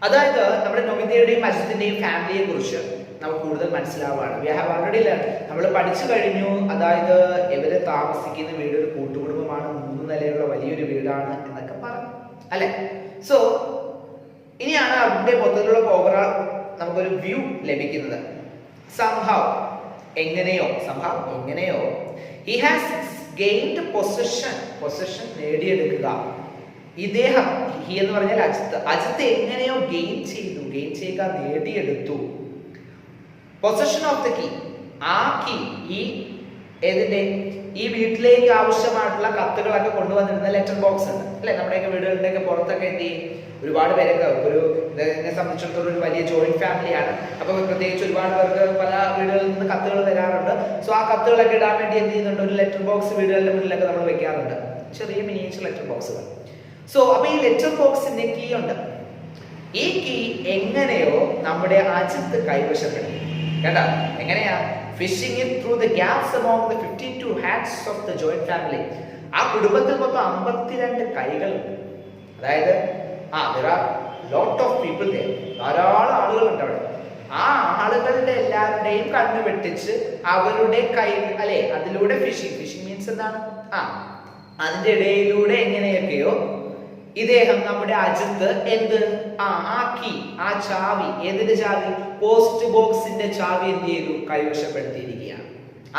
അതായത് നമ്മുടെ നൊമിതയുടെയും അജിത്തിന്റെയും ഫാമിലിയെ കുറിച്ച് നമുക്ക് കൂടുതൽ മനസ്സിലാവുകയാണ്. We have already learn, നമ്മൾ പഠിച്ചു കഴിഞ്ഞു. അതായത് ഇവര് താമസിക്കുന്ന വീട് ഒരു കൂട്ടുകുടുംബമാണ്, 3 നിലയുള്ള വലിയൊരു വീടാണ് എന്നൊക്കെ പറഞ്ഞു അല്ലെ. സോ ഇനിയാണ് അതിന്റെ മൊത്തത്തിലുള്ള ഓവറോൾ നമുക്കൊരു വ്യൂ ലഭിക്കുന്നത്. സംഭവം എങ്ങനെയോ he has gained possession നേടിയെടുക്കുക. ഇദ്ദേഹം, ഹി എന്ന് പറഞ്ഞാൽ അജിത്ത് എങ്ങനെയോ ഗെയിൻ ചെയ്യുക, നേടിയെടുത്തു. പൊസഷൻ ഓഫ് ദ കീ, ആ കീ, ഈ വീട്ടിലേക്ക് ആവശ്യമായിട്ടുള്ള കത്തുകളൊക്കെ കൊണ്ടുവന്നിരുന്ന ലെറ്റർ ബോക്സ് ഉണ്ട് അല്ലെ. നമ്മുടെയൊക്കെ വീടുകളുടെയൊക്കെ പുറത്തൊക്കെ എന്ത് ചെയ്യും, ഒരുപാട് പേരൊക്കെ, ഇതിനെ സംബന്ധിച്ചിടത്തോളം ഒരു വലിയ ജോയിന്റ് ഫാമിലിയാണ്. അപ്പൊ പ്രത്യേകിച്ച് ഒരുപാട് പേർക്ക് പല വീടുകളിൽ നിന്ന് കത്തുകൾ വരാറുണ്ട്. സോ ആ കത്തുകളൊക്കെ ഇടാൻ വേണ്ടി എന്ത് ചെയ്യുന്നുണ്ട്, ഒരു ലെറ്റർ ബോക്സ് വീടുകളുടെ മുന്നിലൊക്കെ നമ്മൾ വെക്കാറുണ്ട്, ചെറിയ മിനിയേച്ചർ ലെറ്റർ ബോക്സുകൾ. സോ അപ്പൊ ഈ ലെറ്റർ ബോക്സിന്റെ കീ ഉണ്ട്. ഈ കീ എങ്ങനെയോ നമ്മുടെ അജിത്ത് കൈവശപ്പെടുത്തി. കേട്ടോ, എങ്ങനെയാ? Fishing it through the gaps among the 52 hands of the joint family. ആ കുടുംബത്തിൽ മൊത്തം 52 കൈകളുണ്ട്. അതായത് there are lot of people there, ധാരാളം ആളുകളുണ്ട് അവിടെ. ആ ആളുകളുടെ എല്ലാവരുടെയും കണ്ണ് വെട്ടിച്ച് അവരുടെ കൈ അല്ലെ, അതിലൂടെ ഫിഷിംഗ് മീൻസ് എന്താണ്, അതിന്റെ ഇടയിലൂടെ എങ്ങനെയൊക്കെയോ ഇദ്ദേഹം നമ്മുടെ അജിത്ത് എന്ത് ആ കീ, ആ ചാവി, ഏതിന്റെ ചാവി, പോസ്റ്റ് ബോക്സിന്റെ ചാവി എന്ത് ചെയ്തു, കൈവശപ്പെടുത്തിയിരിക്കുകയാണ്.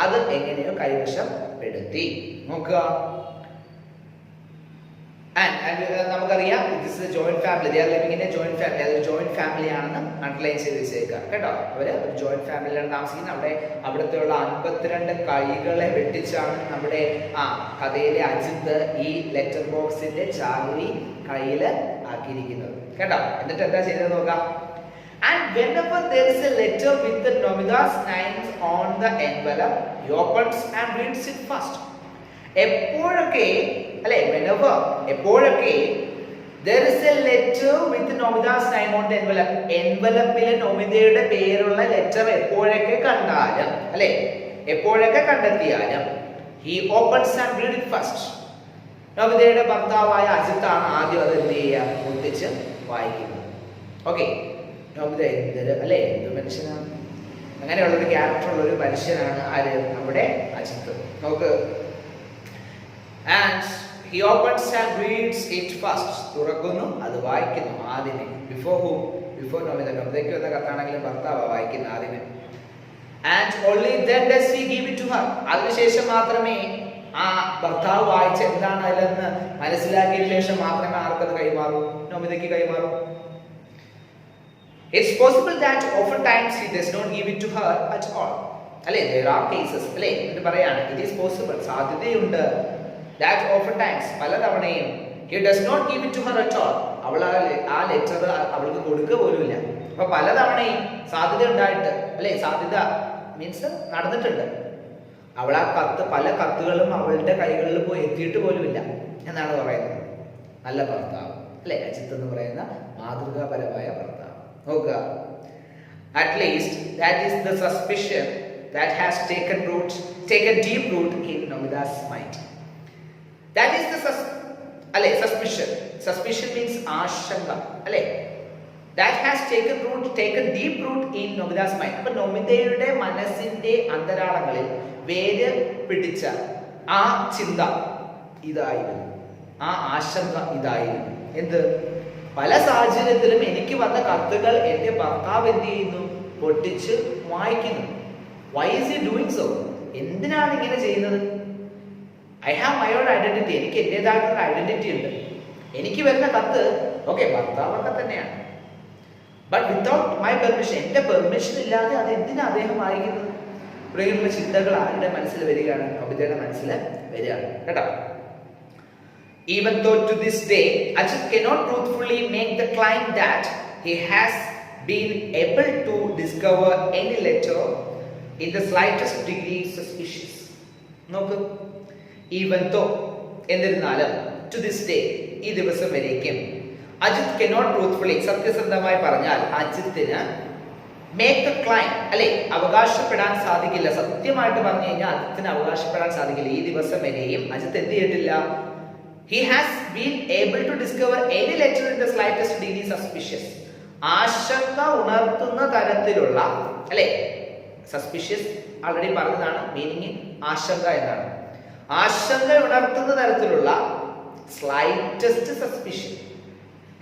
അത് എങ്ങനെയോ കൈവശപ്പെടുത്തി. നോക്കുക, നമുക്കറിയാം this is A joint family, they are living in A joint family. അതൊരു ജോയിന്റ് ഫാമിലി ആണെന്ന് അണ്ടർലൈൻ ചെയ്ത് വെച്ചേക്കുക കേട്ടോ. അവര് ഒരു ജോയിന്റ് ഫാമിലിയാണ് താമസിക്കുന്നത്. അവിടുത്തെ 52 കൈകളെ വെട്ടിച്ചാണ് നമ്മുടെ കഥയിലെ അജിത്ത് ഈ ലെറ്റർ ബോക്സിന്റെ ചാവി കയ്യില് ആക്കിയിരിക്കുന്നത് കേട്ടോ. എന്നിട്ട് എന്താ ചെയ്തത് നോക്കാം. And whenever there is a letter with the Nomida's names on the envelope, he opens and reads it first. എപ്പോഴൊക്കെ അല്ലെ, എപ്പോഴൊക്കെ there is a letter with Nomida's name on the envelope, envelope-ൽ നൊമിതയുടെ പേരുള്ള ലെറ്റർ എപ്പോഴൊക്കെ കണ്ടാലും അല്ലെ, എപ്പോഴൊക്കെ കണ്ടെത്തിയാലും he opens and read it first. നൊമിതയുടെ ഭർത്താവായ അജിത്താണ് ആദ്യം അത് എന്ത് ചെയ്യുക, ഒന്നിച്ച് വായിക്കുന്നത്. ഓക്കെ, നൊമിത എന്ത് മനുഷ്യനാണ്, അങ്ങനെയുള്ള ഒരു ക്യാരക്ടർ ഉള്ള ഒരു മനുഷ്യനാണ് ആര്, നമ്മുടെ അജിത്ത്. നോക്ക്, and he opens and reads it first. തുറക്കുന്നു, അത് വായിക്കുന്നു ആദ്യമേ. ബിഫോർ നൊമിതയ്ക്ക് വന്ന കത്താണെങ്കിലും ഭർത്താവ് വായിക്കുന്ന ആദ്യമേ. and only then does he give it to her. അതിനുശേഷം മാത്രമേ ആ ഭർത്താവ് വായിച്ച എന്താണ് അതിലെന്ന് മനസ്സിലാക്കിയ ശേഷം മാത്രമേ ആർക്കത് കൈമാറൂ, നൊമിതയ്ക്ക് കൈമാറൂ. It's possible that oftentimes he does not give it to her at all. അല്ലെ, there are cases അല്ലെ എന്ന് പറയാണ്. It is possible, സാധ്യതയുണ്ട്. That oftentimes, പലതവണയും he does not give it to her at all. അവൾ ആ ലെറ്റർ അവൾക്ക് കൊടുക്കുക പോലുമില്ല. അപ്പൊ പലതവണയും സാധ്യത ഉണ്ടായിട്ട് അല്ലെ, സാധ്യത മീൻസ് നടന്നിട്ടുണ്ട്. അവൾ ആ പല കത്തുകളും അവളുടെ കൈകളിൽ പോയി എത്തിയിട്ട് പോലുമില്ല എന്നാണ് പറയുന്നത്. നല്ല ഭർത്താവ് അല്ലെ അജിത്ത് എന്ന് പറയുന്ന മാതൃകാപരമായ ഭർത്താവ്. നോക്കുക, at least that is the suspicion that has taken deep root in Nomida's mind. That is the suspicion means ആശങ്ക അല്ലെ, that has taken deep root in Nomida's mind. അപ്പൊ നൊമിതയുടെ മനസ്സിന്റെ അന്തരാളങ്ങളിൽ വേര് പിടിച്ച ആ ചിന്ത ഇതായിരുന്നു, ആ ആശങ്ക ഇതായിരുന്നു. എന്ത്, പല സാഹചര്യത്തിലും എനിക്ക് വന്ന കത്തുകൾ എന്റെ ഭർത്താവ് എന്ത് ചെയ്യുന്നു, പൊട്ടിച്ച് വായിക്കുന്നു. Why is he doing so? എന്തിനാണ് ഇങ്ങനെ ചെയ്യുന്നത്? I have my own identity. എനിക്ക് എന്റേതായിട്ടുള്ള ഐഡന്റിറ്റി ഉണ്ട്. എനിക്ക് വരുന്ന കത്ത് ഓക്കെ, ഭർത്താവൊക്കെ തന്നെയാണ്. ബട്ട് വിത്തൗട്ട് മൈ പെർമിഷൻ, എന്റെ പെർമിഷൻ ഇല്ലാതെ അത് എന്തിനാ അദ്ദേഹം വായിക്കുന്നത്? ഇവിടെയുള്ള ചിന്തകൾ ആരുടെ മനസ്സിൽ വരികയാണ്? നൊബിതയുടെ മനസ്സിൽ വരികയാണ് കേട്ടോ. Even though to this day Ajit cannot truthfully make the claim that he has been able to discover any letter in the slightest degree suspicious. നോക്ക്, even though എന്നിരുന്നാലും to this day, ഈ ദിവസം വരേക്കും അജിത് cannot truthfully, സത്യസന്ധമായി പറഞ്ഞാൽ അജിത്തിന് make the claim, അല്ലെ, അവകാശപ്പെടാൻ സാധിക്കില്ല. സത്യമായിട്ട് പറഞ്ഞു കഴിഞ്ഞാൽ അജിത്തിന് അവകാശപ്പെടാൻ സാധിക്കില്ല. ഈ ദിവസം വരെയും അജിത്ത് എന്ത് ചെയ്തിട്ടില്ല? He has been able to discover any letter in the slightest degree suspicious. ആശങ്ക ഉണർത്തുന്ന തരത്തിലുള്ള, അല്ലെ, സസ്പിഷ്യസ് ആൾറെഡി പറഞ്ഞതാണ്, മീനിങ് ആശങ്ക എന്നാണ്. ആശങ്ക ഉണർത്തുന്ന തരത്തിലുള്ള സ്ലൈറ്റസ്റ്റ് സസ്പിഷ്യൻ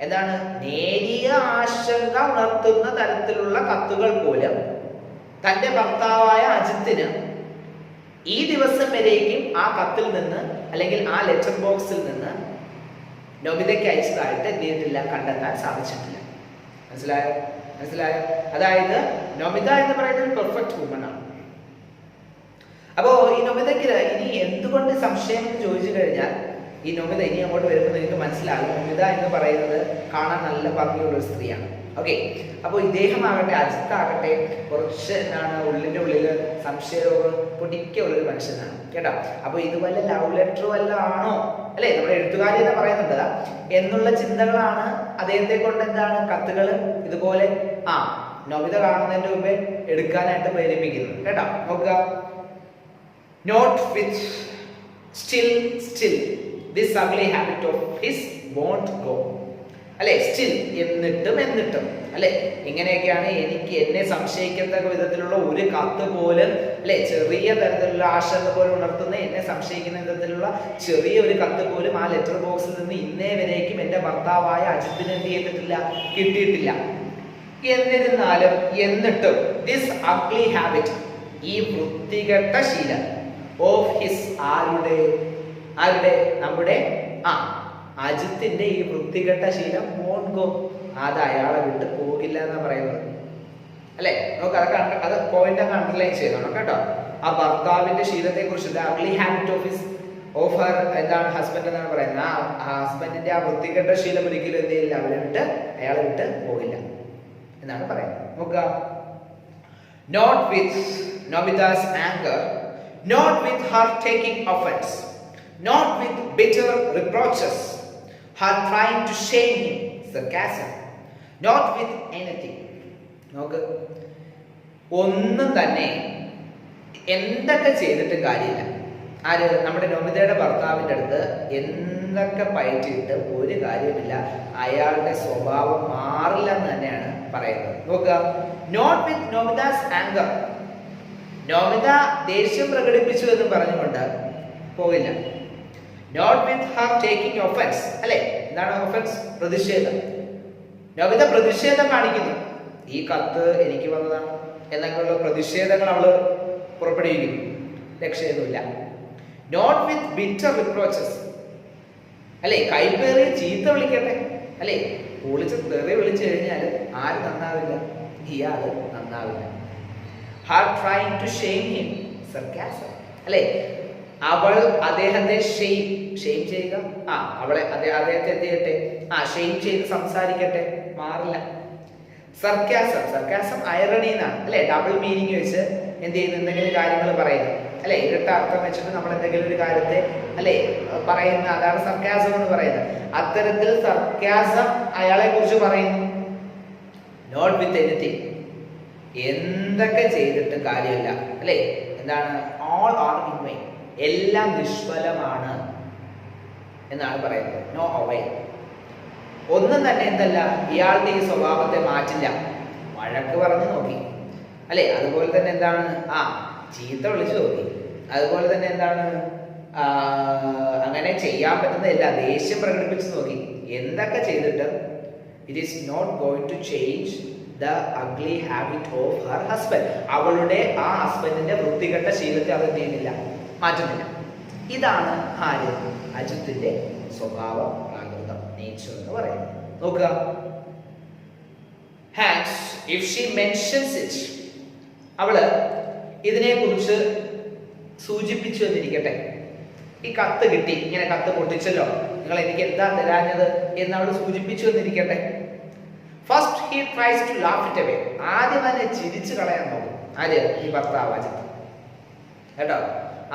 എന്താണ്? നേരിയ ആശങ്ക ഉണർത്തുന്ന തരത്തിലുള്ള കത്തുകൾ പോലും തന്റെ ഭർത്താവായ അജിത്തിന് ഈ ദിവസം വരേക്കും ആ കത്തിൽ നിന്ന്, അല്ലെങ്കിൽ ആ ലെറ്റർ ബോക്സിൽ നിന്ന് നൊബിതയ്ക്ക് അയച്ചതായിട്ട് എന്ത് ചെയ്തിട്ടില്ല? കണ്ടെത്താൻ സാധിച്ചിട്ടില്ല. മനസ്സിലായോ? അതായത് നൊബിത എന്ന് പറയുന്നത് ഒരു പെർഫെക്റ്റ് വുമൺ ആണ്. അപ്പോ ഈ നൊബിതയ്ക്ക് ഇനി എന്തുകൊണ്ട് സംശയം എന്ന് ചോദിച്ചു കഴിഞ്ഞാൽ, ഈ നൊബിത ഇനി അങ്ങോട്ട് വരുമ്പോൾ നിങ്ങൾക്ക് മനസ്സിലാകും, നൊബിത എന്ന് പറയുന്നത് കാണാൻ നല്ല ഭംഗിയുള്ള ഒരു സ്ത്രീയാണ്. ഓക്കെ, അപ്പോൾ ഇദ്ദേഹമാകട്ടെ, അജിത്താകട്ടെ, കുറച്ച് എന്താണ് ഉള്ളിന്റെ ഉള്ളിൽ സംശയരോഗം പൊടിക്കുള്ളൊരു മനുഷ്യനാണ് കേട്ടോ. അപ്പൊ ഇത് വല്ല ലവ് ലെറ്റർ വല്ല ആണോ, അല്ലെ, നമ്മുടെ എഴുത്തുകാരി എന്ന് പറയുന്നുണ്ട് എന്നുള്ള ചിന്തകളാണ് അദ്ദേഹത്തെ കൊണ്ട് എന്താണ് കത്തുകൾ ഇതുപോലെ നൊബിത കാണുന്നതിന്റെ മുമ്പേ എടുക്കാനായിട്ട് പ്രേരിപ്പിക്കുന്നത് കേട്ടോ. നോക്കുക, not with still this ugly habit of his won't go, അല്ലെ, സ്റ്റിൽ എന്നിട്ടും അല്ലെ, ഇങ്ങനെയൊക്കെയാണ് എനിക്ക് എന്നെ സംശയിക്കത്തക്ക വിധത്തിലുള്ള ഒരു കത്ത് പോലും, അല്ലെ, ചെറിയ തരത്തിലുള്ള ആശങ്ക പോലും ഉണർത്തുന്ന, എന്നെ സംശയിക്കുന്ന വിധത്തിലുള്ള ചെറിയ ഒരു കത്ത് പോലും ആ ലെറ്റർ ബോക്സിൽ നിന്ന് ഇന്നേ വരേക്കും എന്റെ ഭർത്താവായ അജിത്തിന് എന്ത് ചെയ്തിട്ടില്ല? കിട്ടിയിട്ടില്ല. എന്നിരുന്നാലും എന്നിട്ടും ദിസ് ugly habit, ഈ വൃത്തികെട്ട ശീലം, ഓഫ് ഹിസ്, ആരുടെ നമ്മുടെ അജിത്തിന്റെ ഈ വൃത്തികെട്ട ശീലം won't go, അത് അയാളെ വിട്ട് പോകില്ല എന്നാ പറയുന്നത്. അല്ലെ, നമുക്ക് അത് പോയിന്റ് അങ്ങ് അണ്ടർലൈൻ ചെയ്തോണം കേട്ടോ. ആ ഭർത്താവിന്റെ ശീലത്തെ കുറിച്ച് ugly habit of her എന്താണ് ഹസ്ബൻഡ് എന്നാണ് പറയുന്നത്. ആ ഹസ്ബൻഡിന്റെ ആ വൃത്തികെട്ട ശീലം ഒരിക്കലും എന്ത് ചെയ്യില്ല? അയാളെ വിട്ട് പോകില്ല എന്നാണ് പറയുന്നത്. നോക്കുക, not with Nobita's anger, not with her taking offense, not with bitter reproaches, her trying to shame him, sarcasm, not with anything. നോക്ക്, ഒന്നും തന്നെ എന്തൊക്കെ ചെയ്തിട്ടും കാര്യമില്ല. ആര്? നമ്മുടെ നൊബിതയുടെ ഭർത്താവിൻ്റെ അടുത്ത് എന്തൊക്കെ പയറ്റിയിട്ട് ഒരു കാര്യമില്ല, അയാളുടെ സ്വഭാവം മാറില്ല എന്ന് തന്നെയാണ് പറയുന്നത്. നോക്കുക, നോട്ട് വിത്ത് നൊബിതാസ് ആങ്കർ, നൊബിത ദേഷ്യം പ്രകടിപ്പിച്ചു എന്ന് പറഞ്ഞുകൊണ്ട് പോകില്ല. Not with her taking offence, അല്ലെ, എന്താണ് ഒഫൻസ്? പ്രതിഷേധം. നൊബിത പ്രതിഷേധം കാണിക്കുന്നു, ഈ കത്ത് എനിക്ക് വന്നതാണ് എന്നൊക്കെയുള്ള പ്രതിഷേധങ്ങൾ അവള് പുറപ്പെടുവിക്കുന്നു, രക്ഷയൊന്നുമില്ല. നോട്ട് വിത്ത് ബിറ്റർ റിപ്രോച്ചസ്, അല്ലെ, കൈപ്പേറിയ ചീത്ത വിളിക്കട്ടെ, അല്ലെ, തെറി വിളിച്ചു കഴിഞ്ഞാൽ ആര് നന്നാവില്ല? ഇയാള് നന്നാവില്ല. Her trying to shame him, sarcasm, അല്ലെ, അവൾ അദ്ദേഹത്തെ ഷെയിം ചെയ്യുക, അദ്ദേഹത്തെ എന്ത് ചെയ്യട്ടെ? ഷെയിം ചെയ്ത് സംസാരിക്കട്ടെ, മാറില്ല. സർക്കാസം ഐറണി എന്നാണ്, അല്ലെ, ഡബിൾ മീനിങ് വെച്ച് എന്ത് ചെയ്യുന്നു? എന്തെങ്കിലും കാര്യങ്ങൾ പറയുന്നു, അല്ലെ, ഇരട്ട അർത്ഥം വെച്ചിട്ട് നമ്മൾ എന്തെങ്കിലും ഒരു കാര്യത്തെ, അല്ലെ, പറയുന്ന, അതാണ് സർക്കാസം എന്ന് പറയുന്നത്. അത്തരത്തിൽ സർക്കാസം അയാളെ കുറിച്ച് പറയുന്നു. നോട്ട് വിത്ത് എനിത്തിങ്, എന്തൊക്കെ ചെയ്തിട്ട് കാര്യമില്ല, അല്ലെ, എന്താണ്? ഓൾ ആർ ഇൻ വെയിൻ, എല്ലാം നിഷ്ഫലമാണ് എന്നാണ് പറയുന്നത്. നോ അവൈൽ, ഒന്നും തന്നെ എന്തല്ല, ഇയാളുടെ ഈ സ്വഭാവത്തെ മാറ്റില്ല. വഴക്ക് പറഞ്ഞു നോക്കി, അല്ലെ, അതുപോലെ തന്നെ എന്താണ്? ചീത്ത വിളിച്ചു നോക്കി, അതുപോലെ തന്നെ എന്താണ്? അങ്ങനെ ചെയ്യാൻ പറ്റുന്നതല്ല, ദേഷ്യം പ്രകടിപ്പിച്ച് നോക്കി, എന്തൊക്കെ ചെയ്തിട്ട് it is not going to change the ugly habit of her husband, അവളുടെ ആ ഹസ്ബൻഡിന്റെ വൃത്തികെട്ട ശീലത്തെ അത് ചെയ്യുന്നില്ല, മാറ്റുന്നില്ല. ഇതാണ് അജിത്തിന്റെ സ്വഭാവ പ്രാകൃതം, നേച്ചർ എന്ന് പറയുന്നത്. നോക്കുക. And if she mentions it, അവള് ഇതിനെ കുറിച്ച് സൂചിപ്പിച്ചു എന്നിരിക്കട്ടെ. ഈ കത്ത് കിട്ടി, ഇങ്ങനെ കത്ത് പൊട്ടിച്ചല്ലോ, നിങ്ങൾ എനിക്ക് എന്താ തരാഞ്ഞത് എന്ന് അവൾ സൂചിപ്പിച്ചു എന്നിരിക്കട്ടെ. First he tries to laugh it away. ആദ്യം അതിനെ ചിരിച്ചു കളയാൻ നോക്കും. ആര്? ഈ ഭർത്താവ് കേട്ടോ.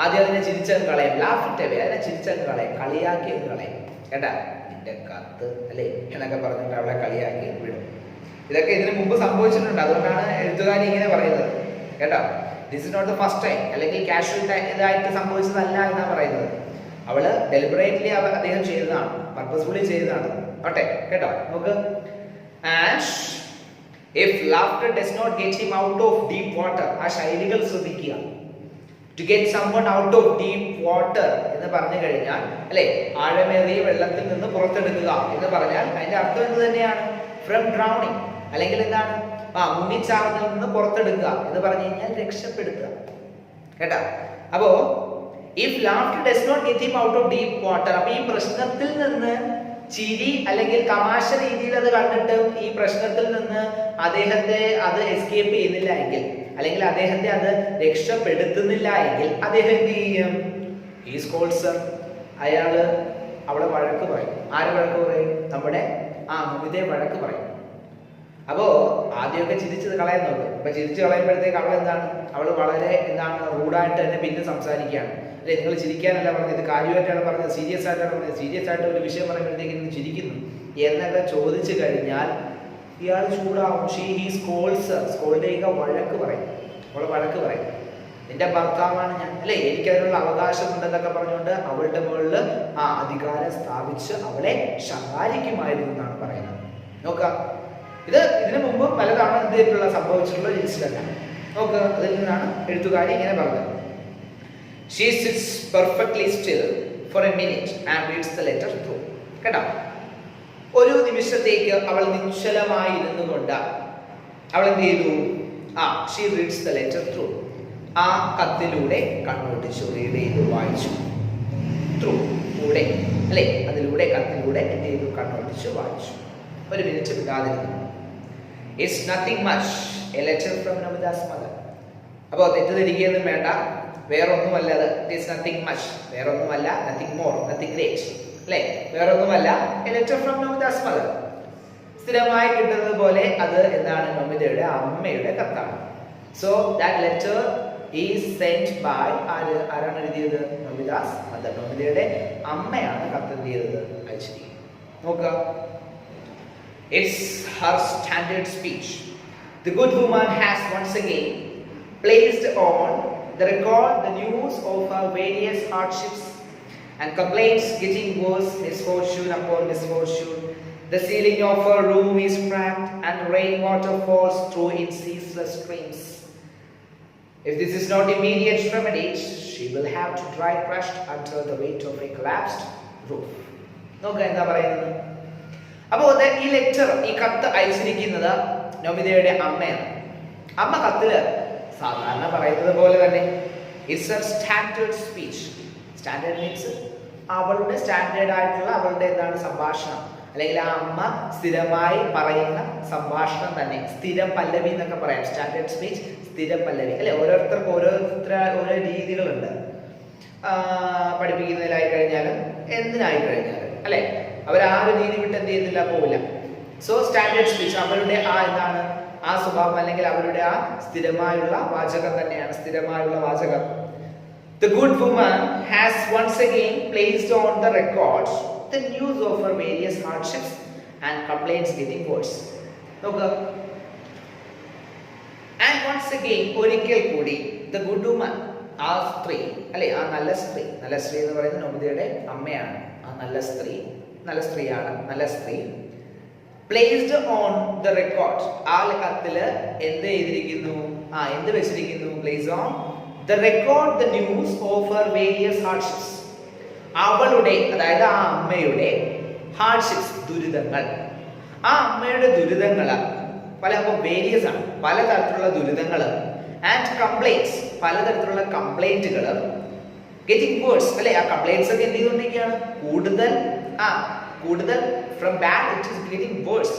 ആദ്യം അതിനെ ചിരിച്ചങ്ങ് കളയും. ലാഫ് ഇറ്റ് അവേ, അതിനെ ചിരിച്ചങ്ങ് കളയും, കളിയാക്കി അങ്ങ് കളയും. കേട്ടാ, നിന്റെ കത്ത് അല്ലേ എന്നൊക്കെ പറഞ്ഞിട്ട് അവളെ കളിയാക്കി വിടും. ഇതൊക്കെ ഇതിനു മുമ്പ് സംഭവിച്ചിട്ടുണ്ട്. അതുകൊണ്ടാണ് എഴുത്തുകാരി ഇങ്ങനെ പറയുന്നത്. കേട്ടോ, this is not the first time, അല്ലെങ്കിൽ കാഷ്വൽ ഇതായിട്ട് സംഭവിച്ചതല്ല എന്നാണ് പറയുന്നത്. അവള് ഡെലിബറേറ്റ്ലി അദ്ദേഹം ചെയ്തതാണ്, പർപ്പസ്ഫുള്ളി ചെയ്തതാണ്. ഓട്ടെ, കേട്ടോ, നോക്ക്. And if laughter does not get him out of deep water, ആ ശൈലികൾ ശ്രദ്ധിക്കുക. To get someone out of deep water എന്ന് പറഞ്ഞു കഴിഞ്ഞാൽ അല്ലെ, ആഴമേറിയ വെള്ളത്തിൽ നിന്ന് പുറത്തെടുക്കുക എന്ന് പറഞ്ഞാൽ അതിന്റെ അർത്ഥം എന്ത് തന്നെയാണ്? ഫ്രം ഡ്രൗണിങ്, അല്ലെങ്കിൽ എന്താണ്? മുങ്ങിച്ചാവുന്നതിൽ നിന്ന് പുറത്തെടുക്കുക എന്ന് പറഞ്ഞു കഴിഞ്ഞാൽ രക്ഷപ്പെടുത്തുക. കേട്ടാ, അപ്പോ if laughter does not get him out of deep water, അപ്പൊ ഈ പ്രശ്നത്തിൽ നിന്ന് ചിരി അല്ലെങ്കിൽ തമാശ രീതിയിൽ അത് കണ്ടിട്ട് ഈ പ്രശ്നത്തിൽ നിന്ന് അദ്ദേഹത്തെ അത് എസ്കേപ്പ് ചെയ്യുന്നില്ല എങ്കിൽ, അല്ലെങ്കിൽ അദ്ദേഹത്തെ അത് രക്ഷപ്പെടുത്തുന്നില്ല എങ്കിൽ അദ്ദേഹം എന്ത് ചെയ്യും? ഈ സ്കോൾസർ, അയാള് അവളെ വഴക്ക് പറയും. ആര് വഴക്ക് പറയും? നമ്മുടെ മുമിതയെ വഴക്ക് പറയും. അപ്പോ ആദ്യമൊക്കെ ചിരിച്ചത് കളയാൻ നോക്കും. അപ്പൊ ചിരിച്ചു കളയുമ്പോഴത്തേക്ക് അവൾ എന്താണ്? അവൾ വളരെ റൂഡായിട്ട് തന്നെ പിന്നെ സംസാരിക്കുകയാണ്. അല്ലെ, നിങ്ങൾ ചിരിക്കാനല്ല പറഞ്ഞത്, കാര്യമായിട്ടാണ് പറഞ്ഞത്, സീരിയസ് ആയിട്ടാണ് പറഞ്ഞത്, സീരിയസ് ആയിട്ട് ഒരു വിഷയം പറയുമ്പോഴത്തേക്ക് നിങ്ങൾ ചിരിക്കുന്നു എന്നൊക്കെ ചോദിച്ചു കഴിഞ്ഞാൽ ഇയാൾ ചൂടാവും. സ്കോൾഡ് ചെയ്യുക, വഴക്ക് പറയും. അവളെ വഴക്ക് പറയും. നിന്റെ ഭർത്താവാണ് ഞാൻ, അല്ലെ, എനിക്കതിനുള്ള അവകാശം ഉണ്ടെന്നൊക്കെ പറഞ്ഞുകൊണ്ട് അവളുടെ മുകളിൽ അധികാരം സ്ഥാപിച്ച് അവളെ ശകാരിക്കുമായിരുന്നു എന്നാണ് പറയുന്നത്. നോക്കാം, ഇതിനു മുമ്പ് പലതവണ എന്തിട്ടുള്ള സംഭവിച്ചിട്ടുള്ള ഇൻസിഡന്റ് ആണ്. നോക്കുക, അതിൽ നിന്നാണ് എഴുത്തുകാരി ഇങ്ങനെ പറഞ്ഞത്. She sits perfectly still for a minute and reads the letter through. കേട്ടോ, ഒരു നിമിഷത്തേക്ക് അവൾ നിശ്ചലമായി ഇരുന്നു കൊണ്ട് അവൾ എന്ത് ചെയ്തു? she reads the letter through. ആ കത്തിലൂടെ കണ്ണോട്ടിച്ചു, റീഡ് ചെയ്തു, വായിച്ചു. ത്രൂ, കൂടെ, അല്ലെ, അതിലൂടെ കത്തിലൂടെ എന്ത് ചെയ്തു? കണ്ണോട്ടിച്ചു, വായിച്ചു. ഒരു minute വിടാതിരുന്നു. It's nothing much, a letter from Namida's mother. അപ്പൊ തെറ്റിദ്ധരിക്കുകയൊന്നും വേണ്ട, വേറൊന്നുമല്ല അത്. It is nothing much, വേറൊന്നുമല്ല, nothing more, nothing great, അല്ലെ, വേറൊന്നുമല്ല, a letter from Namida's mother. സ്ഥിരമായി കിട്ടുന്നത് പോലെ അത് എന്താണ്? നമിതയുടെ അമ്മയുടെ കത്താണ്. So that letter is sent by ആരാണ് എഴുതിയത്? നമിതാസ് മദർ. നമിതയുടെ അമ്മയാണ് കത്ത് എഴുതിയത്, അയച്ചിരിക്കുന്നത്. നോക്കുക, it's her standard speech. The good woman has once again placed on the record the news of her various hardships and complaints getting worse, misfortune upon misfortune. The ceiling of her room is cracked and rainwater falls through in ceaseless streams. If this is not immediate remedied, she will have to dry crushed under the weight of a collapsed roof. നോക്കുക എന്താ പറയുന്നത്. അപ്പോൾ ഈ letter, ഈ കത്ത് അയച്ചിരിക്കുന്നത് നമിതയുടെ അമ്മയാണ്. അമ്മ കത്തില് സാധാരണ പറയുന്നത് പോലെ തന്നെ it's A standard speech. Standard means അവളുടെ സ്റ്റാൻഡേർഡ് ആയിട്ടുള്ള അവളുടെ എന്താണ് സംഭാഷണം, അല്ലെങ്കിൽ ആ അമ്മ സ്ഥിരമായി പറയുന്ന സംഭാഷണം തന്നെ. സ്ഥിരം പല്ലവി എന്നൊക്കെ പറയാം. സ്റ്റാൻഡേർഡ് സ്പീച്ച്, സ്ഥിരം പല്ലവി, അല്ലെ. ഓരോരുത്തർക്കും ഓരോ രീതികളുണ്ട്. പഠിപ്പിക്കുന്നതിലായി കഴിഞ്ഞാലും എന്തിനായി കഴിഞ്ഞാലും, അല്ലെ, അവർ ആ ഒരു രീതി വിട്ട് എന്ത് ചെയ്യുന്നില്ല, പോവില്ല. സോ സ്റ്റാൻഡേർഡ് സ്പീച്ച് അവരുടെ എന്താണ് ആ സ്വഭാവം, അല്ലെങ്കിൽ അവരുടെ സ്ഥിരമായുള്ള വാചകം തന്നെയാണ്, സ്ഥിരമായുള്ള വാചകം. The good woman has once again placed on the record the news of her various hardships and complaints getting worse. നോക്കുക, and once again, ഒരിക്കൽ കൂടി, the good woman, ആ സ്ത്രീ, അല്ലെ, ആ നല്ല സ്ത്രീ. നല്ല സ്ത്രീ എന്ന് പറയുന്നത് നമിതയുടെ അമ്മയാണ്. ആ നല്ല സ്ത്രീയാണ്, നല്ല സ്ത്രീ. Placed on the record, ആ കത്തില് എന്ത് ചെയ്തിരിക്കുന്നു? എന്ത് വെച്ചിരിക്കുന്നു? Placed on the record the news of her various hardships. അവളുടെ, അതായത് ആ അമ്മയുടെ ഹാർഡ്ഷിപ്സ്, ദുരിതങ്ങൾ. ആ അമ്മയുടെ ദുരിതങ്ങൾ വേരിയസ് ആണ്, പലതരത്തിലുള്ള ദുരിതങ്ങൾ. ആൻഡ് കംപ്ലൈന്റ്സ്, പലതരത്തിലുള്ള കംപ്ലൈന്റുകൾ. ഗെറ്റിംഗ് വേഴ്സ്, അല്ലെ, ആ കംപ്ലൈന്റ്സ് ഒക്കെ എന്ത് ചെയ്തുകൊണ്ടിരിക്കുകയാണ്? കൂടുതൽ കൂടുതൽ from bad it is getting worse.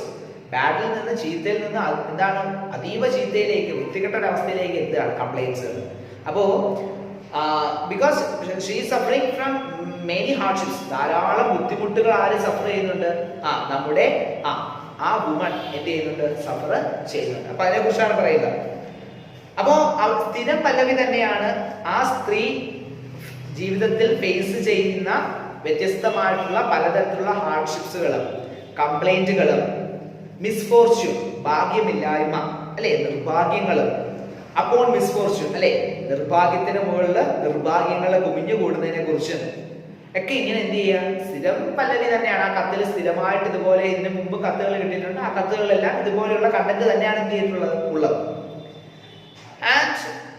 ബാഡിൽ നിന്ന് ചീത്തയിൽ നിന്ന് എന്താണ് അതീവ ചീത്തയിലേക്ക് വൃത്തികെട്ട ഒരു അവസ്ഥയിലേക്ക് എത്തുകയാണ് കംപ്ലൈൻസ്. അപ്പോ because she suffering from many hardships, ധാരാളം ബുദ്ധിമുട്ടുകൾ ആര് സഫർ ചെയ്യുന്നുണ്ട്? നമ്മുടെ ആ വുമൺ എന്ത് ചെയ്യുന്നുണ്ട്? സഫർ ചെയ്യുന്നുണ്ട്. അപ്പൊ അതിനെ കുറിച്ചാണ് പറയുന്നത്. അപ്പോ സ്ഥിരം പല്ലവി തന്നെയാണ് ആ സ്ത്രീ ജീവിതത്തിൽ ഫേസ് ചെയ്യുന്ന വ്യത്യസ്തമായിട്ടുള്ള പലതരത്തിലുള്ള ഹാർഡ്ഷിപ്സുകളും കംപ്ലൈന്റുകളും മിസ്ഫോർച്യൂൺ ഭാഗ്യമില്ലായ്മ അല്ലെ, നിർഭാഗ്യങ്ങളും. അപ്പോൾ മിസ്ഫോർച്യൂൺ അല്ലെ, നിർഭാഗ്യത്തിന് മുകളിൽ നിർഭാഗ്യങ്ങൾ കുമിഞ്ഞു കൂടുന്നതിനെ കുറിച്ച് ഒക്കെ ഇങ്ങനെ എന്ത് ചെയ്യുക? സ്ഥിരം പല്ലവി തന്നെയാണ്. ആ കത്തിൽ സ്ഥിരമായിട്ട് ഇതുപോലെ ഇതിന് മുമ്പ് കത്തുകൾ കിട്ടിയിട്ടുണ്ട്. ആ കത്തുകളിലെല്ലാം ഇതുപോലെയുള്ള കണ്ടന്റ് തന്നെയാണ് എന്ത് ചെയ്തിട്ടുള്ളത് ഉള്ളത്. And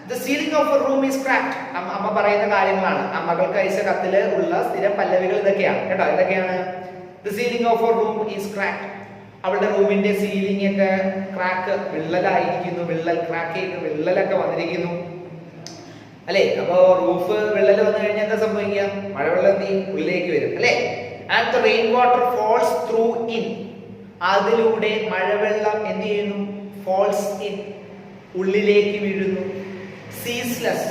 the ceiling of a room is cracked. അമ്മ പറയുന്ന കാര്യങ്ങളാണ്. മകൾക്ക് അയച്ച കത്തില് ഉള്ള സ്ഥിരം പല്ലവികൾ ഇതൊക്കെയാണ് കേട്ടോ. ഇതൊക്കെയാണ് the ceiling of a room is cracked. അവളുടെ റൂമിന്റെ സീലിംഗ് ഒക്കെ ക്രാക്ക്, വിള്ളലായിരിക്കുന്നു, ക്രാക്ക് ചെയ്ത് വിള്ളലൊക്കെ വന്നിരിക്കുന്നു അല്ലെ. അപ്പോ റൂഫ് വിള്ളൽ വന്നു കഴിഞ്ഞാൽ എന്താ സംഭവിക്കുക? മഴവെള്ളം എന്ത് ചെയ്യും? ഉള്ളിലേക്ക് വരും അല്ലെ. And the rain water falls through in. അതിലൂടെ മഴവെള്ളം എന്ത് ചെയ്യുന്നു? falls in, ഉള്ളിലേക്ക് വീഴുന്നു. ceaseless,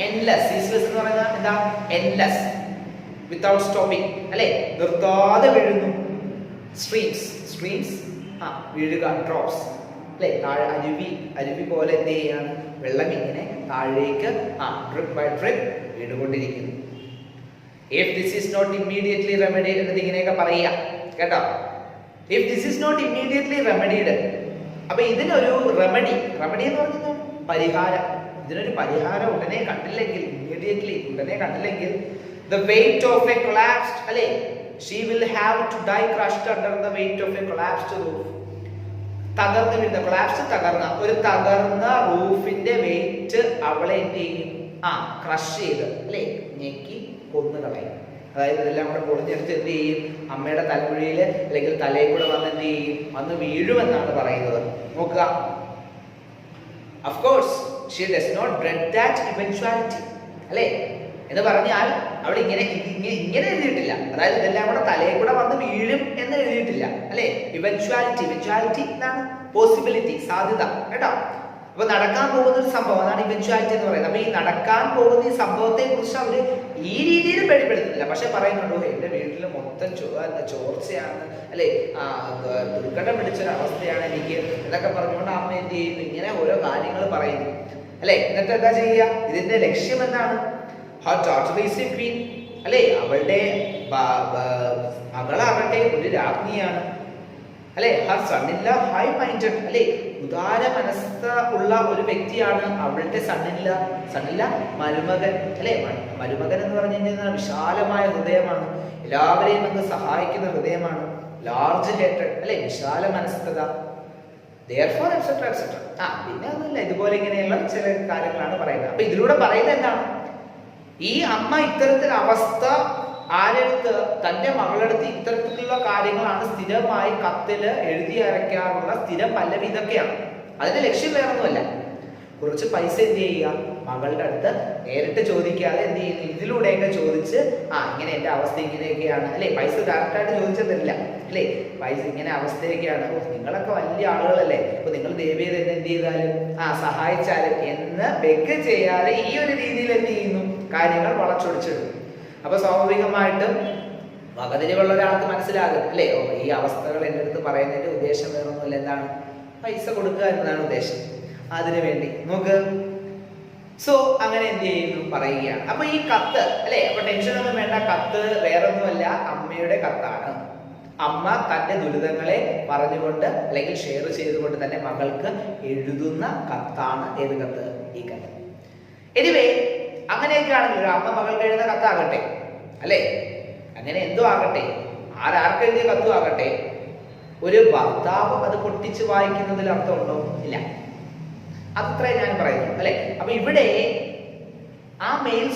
endless. ceaseless എന്ന് പറയുന്നത് എന്താ? endless, without stopping അല്ലെ, നിർത്താതെ വീഴുന്നു. streams വീഴുക, ഡ്രോപ്സ് അല്ലെ, താഴെ അരുവി പോലെ എന്ത് ചെയ്യാണ്? വെള്ളം ഇങ്ങനെ താഴേക്ക് ഡ്രിപ്പ് ബൈ ഡ്രിപ്പ് വീടുകൊണ്ടിരിക്കുന്നു. if this is not immediately remedied എന്ന് ഇങ്ങനെയൊക്കെ പറയുക കേട്ടോ. if this is not immediately remedied, അപ്പൊ ഇതിനൊരു റെമഡി എന്ന് പറഞ്ഞാൽ പരിഹാരം. ഇതിനൊരു പരിഹാരം ഉടനെ കണ്ടില്ലെങ്കിൽ, ഇമ്മീഡിയറ്റ്ലി ഉടനെ കണ്ടില്ലെങ്കിൽ, the weight of a collapsed അല്ലെ, she will have to die crushed under the weight of a collapsed roof. തകർന്നു വീഴുന്ന, കൊളാപ്സ് തകർന്ന റൂഫിന്റെ വെയിറ്റ് അവളെ എന്ത് ചെയ്യും? ക്രഷ് ചെയ്ത് അല്ലെ, ഞെക്കി കൊന്നുകളയും. അതായത് ഇതെല്ലാം കൂടെ പൊളിഞ്ഞെടുത്ത് എന്ത് ചെയ്യും? അമ്മയുടെ തലമുഴിയിൽ അല്ലെങ്കിൽ തലയിൽ കൂടെ വന്ന് എന്ത് ചെയ്യും? വന്ന് വീഴുമെന്നാണ് പറയുന്നത്. നോക്കുക, of course she does not dread that eventuality അല്ലെ. എന്ന് പറഞ്ഞാൽ അവൾ ഇങ്ങനെ എഴുതിയിട്ടില്ല. അതായത് ഇതെല്ലാം കൂടെ തലയിൽ കൂടെ വന്ന് വീഴും എന്ന് എഴുതിയിട്ടില്ല അല്ലെ. ഇവൻച്വാലിറ്റി എന്താണ്? പോസിബിലിറ്റി, സാധ്യത കേട്ടോ. അപ്പൊ നടക്കാൻ പോകുന്ന ഒരു സംഭവം അതാണ് ഇവൻച്വാലിറ്റി എന്ന് പറയുന്നത്. അപ്പൊ ഈ നടക്കാൻ പോകുന്ന ഈ സംഭവത്തെ കുറിച്ച് അവര് ഈ രീതിയിൽ വെളിപ്പെടുത്തുന്നില്ല. പക്ഷെ പറയുന്നുണ്ടോ, എന്റെ വീട്ടിൽ മൊത്തം ചോർച്ചയാണ് അല്ലെ, ദുർഘടം പിടിച്ചൊരു അവസ്ഥയാണ് എനിക്ക് എന്നൊക്കെ പറഞ്ഞുകൊണ്ട് അമ്മ എന്ത് ചെയ്യുന്നു? ഇങ്ങനെ ഓരോ കാര്യങ്ങൾ പറയുന്നു അല്ലെ. എന്നിട്ട് എന്താ ചെയ്യുക? ഇതിന്റെ ലക്ഷ്യം എന്താണ്? her daughter is a queen അല്ലെ, അവളുടെ മകളാകട്ടെ ഒരു രാജ്ഞിയാണ് അല്ലെ. her son-in-law high minded അല്ലെ, ഉദാര മനസ്സ ഉള്ള ഒരു വ്യക്തിയാണ് അവളുടെ സണ്ണില്ല മരുമകൻ അല്ലെ. മരുമകൻ എന്ന് പറഞ്ഞു കഴിഞ്ഞാൽ വിശാലമായ ഹൃദയമാണ്, എല്ലാവരെയും അങ്ങ് സഹായിക്കുന്ന ഹൃദയമാണ്. ലാർജ് ഹേറ്റഡ് അല്ലെ, വിശാല മനസ്കത. therefore etc etc. പിന്നെ ഒന്നുമില്ല, ഇതുപോലെ ഇങ്ങനെയുള്ള ചില കാര്യങ്ങളാണ് പറയുന്നത്. അപ്പൊ ഇതിലൂടെ പറയുന്നത് എന്താണ്? ഈ അമ്മ ഇത്തരത്തിലുള്ള അവസ്ഥ ആരെടുത്ത്? തന്റെ മകളെടുത്ത് ഇത്തരത്തിലുള്ള കാര്യങ്ങളാണ് സ്ഥിരമായി കത്തില് എഴുതി അയക്കാറുള്ള സ്ഥിരം പല്ലവി ഇതൊക്കെയാണ്. അതിന്റെ ലക്ഷ്യം വേറൊന്നുമല്ല, കുറച്ച് പൈസ എന്ത് ചെയ്യുക? മകളുടെ അടുത്ത് നേരിട്ട് ചോദിക്കാതെ എന്ത് ചെയ്യുന്നു? ഇതിലൂടെയൊക്കെ ചോദിച്ച് ഇങ്ങനെ എന്റെ അവസ്ഥ ഇങ്ങനെയൊക്കെയാണ് അല്ലെ. പൈസ ഡയറക്റ്റായിട്ട് ചോദിച്ചതല്ല അല്ലെ, പൈസ ഇങ്ങനെ അവസ്ഥയൊക്കെയാണ്, നിങ്ങളൊക്കെ വലിയ ആളുകളല്ലേ, അപ്പൊ നിങ്ങൾ ദേവിയെ തന്നെ എന്ത് ചെയ്താലും സഹായിച്ചാലും എന്ന് ബെഗ് ചെയ്യാതെ ഈ ഒരു രീതിയിൽ എന്ത് ചെയ്യുന്നു? കാര്യങ്ങൾ വളച്ചൊടിച്ചിടും. അപ്പൊ സ്വാഭാവികമായിട്ടും വകതിരിവുള്ള ഒരാൾക്ക് മനസ്സിലാകും അല്ലെ, ഈ അവസ്ഥകൾ എൻ്റെ അടുത്ത് പറയുന്നതിന്റെ ഉദ്ദേശം വേറൊന്നുമില്ല, എന്താണ്? പൈസ കൊടുക്കുക എന്നതാണ് ഉദ്ദേശം. അതിനു വേണ്ടി നോക്ക്. സോ അങ്ങനെ എന്ത് ചെയ്യുന്നു? പറയുകയാണ്. അപ്പൊ ഈ കത്ത് അല്ലെ, അപ്പൊ ടെൻഷനൊന്നും വേണ്ട, കത്ത് വേറൊന്നുമല്ല, അമ്മയുടെ കത്താണ്. അമ്മ തന്റെ ദുരിതങ്ങളെ പറഞ്ഞുകൊണ്ട് അല്ലെങ്കിൽ ഷെയർ ചെയ്തുകൊണ്ട് തന്നെ മകൾക്ക് എഴുതുന്ന കത്താണ്. ഏത് കത്ത്? ഈ കത്ത്. എനിവേ, അങ്ങനെയൊക്കെ ആണെങ്കിൽ ഒരു അമ്മ മകൾക്ക് എഴുതുന്ന കത്താകട്ടെ അല്ലെ, അങ്ങനെ എന്തോ ആകട്ടെ, ആർക്കെഴുതിയ കത്തും ആകട്ടെ, ഒരു ഭർത്താവ് അത് പൊട്ടിച്ച് വായിക്കുന്നതിൽ അർത്ഥമുണ്ടോ? ഇല്ല. അത്രേ ഞാൻ പറയുന്നു അല്ലെ. അപ്പൊ ഇവിടെ ആ മെയിൽ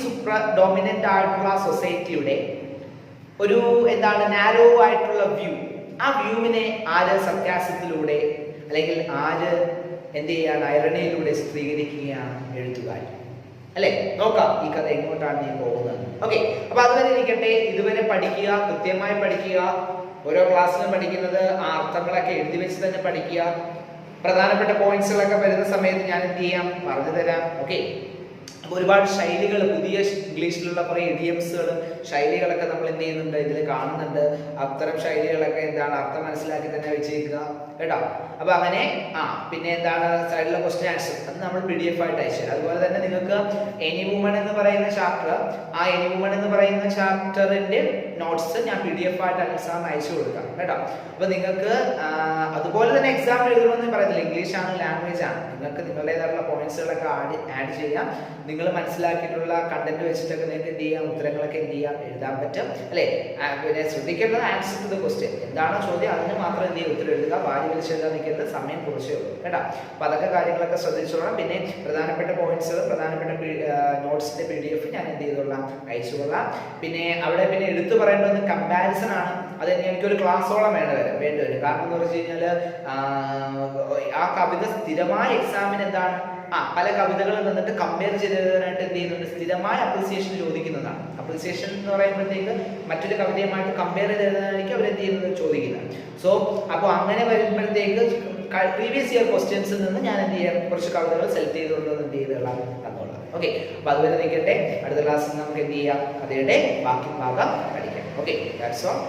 ഡോമിനന്റ് ആയിട്ടുള്ള സൊസൈറ്റിയുടെ ഒരു എന്താണ് നാരോ ആയിട്ടുള്ള വ്യൂ, ആ വ്യൂവിനെ ആര് സത്യാസത്തിലൂടെ അല്ലെങ്കിൽ ആര് എന്ത് ചെയ്യാണ്? ഐറണിയിലൂടെ ചിത്രീകരിക്കുകയാണ് എഴുത്തുകാരൻ അല്ലെ. നോക്കാം ഈ കഥ എങ്ങോട്ടാണ് നീ പോകുന്നത്. ഓക്കെ, അപ്പൊ അതുവരെ ഇരിക്കട്ടെ. ഇതുവരെ പഠിക്കുക, കൃത്യമായി പഠിക്കുക. ഓരോ ക്ലാസ്സിലും പഠിക്കുന്നത് ആ അർത്ഥങ്ങളൊക്കെ എഴുതി വെച്ച് തന്നെ പഠിക്കുക. പ്രധാനപ്പെട്ട പോയിന്റ്സുകളൊക്കെ വരുന്ന സമയത്ത് ഞാൻ എന്ത് ചെയ്യാം, പറഞ്ഞു തരാം. ഓക്കെ, അപ്പോൾ ഒരുപാട് ശൈലികൾ, പുതിയ ഇംഗ്ലീഷിലുള്ള കുറേ ഇഡിയംസുകൾ, ശൈലികളൊക്കെ നമ്മൾ എന്ത് ചെയ്യുന്നുണ്ട്, ഇതിൽ കാണുന്നുണ്ട്. അത്തരം ശൈലികളൊക്കെ എന്താണ്, അർത്ഥം മനസ്സിലാക്കി തന്നെ വെച്ചേക്കുക കേട്ടോ. അപ്പൊ അങ്ങനെ പിന്നെ എന്താണ് സൈഡിലെ ക്വസ്റ്റ്യൻ ആൻസർ അത് നമ്മൾ PDF ആയിട്ട് അയച്ചു. അതുപോലെ തന്നെ നിങ്ങൾക്ക് എനി വുമൺ എന്ന് പറയുന്ന ചാപ്റ്റർ, ആ എനി വുമൺ എന്ന് പറയുന്ന ചാപ്റ്ററിന്റെ നോട്ട്സ് ഞാൻ PDF ആയിട്ട് എക്സാം അയച്ചു കൊടുക്കാം കേട്ടോ. അപ്പൊ നിങ്ങൾക്ക് അതുപോലെ തന്നെ എക്സാം എഴുതണമെന്ന് പറയത്തില്ല, ഇംഗ്ലീഷ് ആണ്, ലാംഗ്വേജ് ആണ്. നിങ്ങൾക്ക് നിങ്ങളുടേതായിട്ടുള്ള പോയിന്റ്സുകളൊക്കെ ആഡ് ചെയ്യാം. നിങ്ങൾ മനസ്സിലാക്കിയിട്ടുള്ള കണ്ടന്റ് വെച്ചിട്ടൊക്കെ നിങ്ങൾക്ക് എന്ത് ചെയ്യാം, ഉത്തരങ്ങളൊക്കെ എന്ത് ചെയ്യാം, എഴുതാൻ പറ്റും അല്ലേ. പിന്നെ ശ്രദ്ധിക്കേണ്ടത് ആൻസർ ടു ദ ക്വസ്റ്റ്യൻ, എന്താണ് ചോദ്യം അതിന് മാത്രം എന്ത് ചെയ്യുക, ഉത്തരം എഴുതുക. വാരി വലിച്ച് എഴുതാൻ നിൽക്കരുത്, സമയം കുറച്ചേ ഉള്ളൂ കേട്ടോ. അപ്പൊ അതൊക്കെ കാര്യങ്ങളൊക്കെ ശ്രദ്ധിച്ചോളാം. പിന്നെ പ്രധാനപ്പെട്ട പോയിന്റ്സ്, പ്രധാനപ്പെട്ട നോട്ട്സിന്റെ PDF ഞാൻ എന്ത് ചെയ്തോളാം, അയച്ചുകൊള്ളാം. പിന്നെ അവിടെ പിന്നെ എടുത്തു പറയേണ്ടത് കമ്പാരിസൺ ആണ്. അത് എനിക്കൊരു ക്ലാസ്സോളം വേണ്ടി വരും. കാരണം എന്ന് വെച്ച് കഴിഞ്ഞാൽ ആ കവിത സ്ഥിരമായ എക്സാമിന് എന്താണ്, പല കവിതകളിൽ നിന്നിട്ട് കമ്പയർ ചെയ്തതിനായിട്ട് എന്ത് ചെയ്യുന്നുണ്ട്, സ്ഥിരമായ അപ്രിസിയേഷൻ ചോദിക്കുന്നതാണ്. അപ്രിസിയേഷൻ എന്ന് പറയുമ്പോഴത്തേക്ക് മറ്റൊരു കവിതയുമായിട്ട് കമ്പയർ ചെയ്തതിനായിരിക്കും അവർ എന്ത് ചെയ്യുന്നത്, ചോദിക്കുന്നത്. സോ അപ്പോൾ അങ്ങനെ വരുമ്പോഴത്തേക്ക് പ്രീവിയസ് ഇയർ ക്വസ്റ്റ്യൻസിൽ നിന്ന് ഞാൻ എന്ത് ചെയ്യാം, കുറച്ച് കവിതകൾ സെലക്ട് ചെയ്തുകൊണ്ട് എന്ത് ചെയ്തോളാം എന്നുള്ളത്. ഓക്കെ, അപ്പൊ അതുവരെ നിൽക്കട്ടെ. അടുത്ത ക്ലാസ്സിൽ നമുക്ക് എന്ത് ചെയ്യാം, കഥയുടെ ബാക്കി ഭാഗം പഠിക്കാം. Okay, that's all.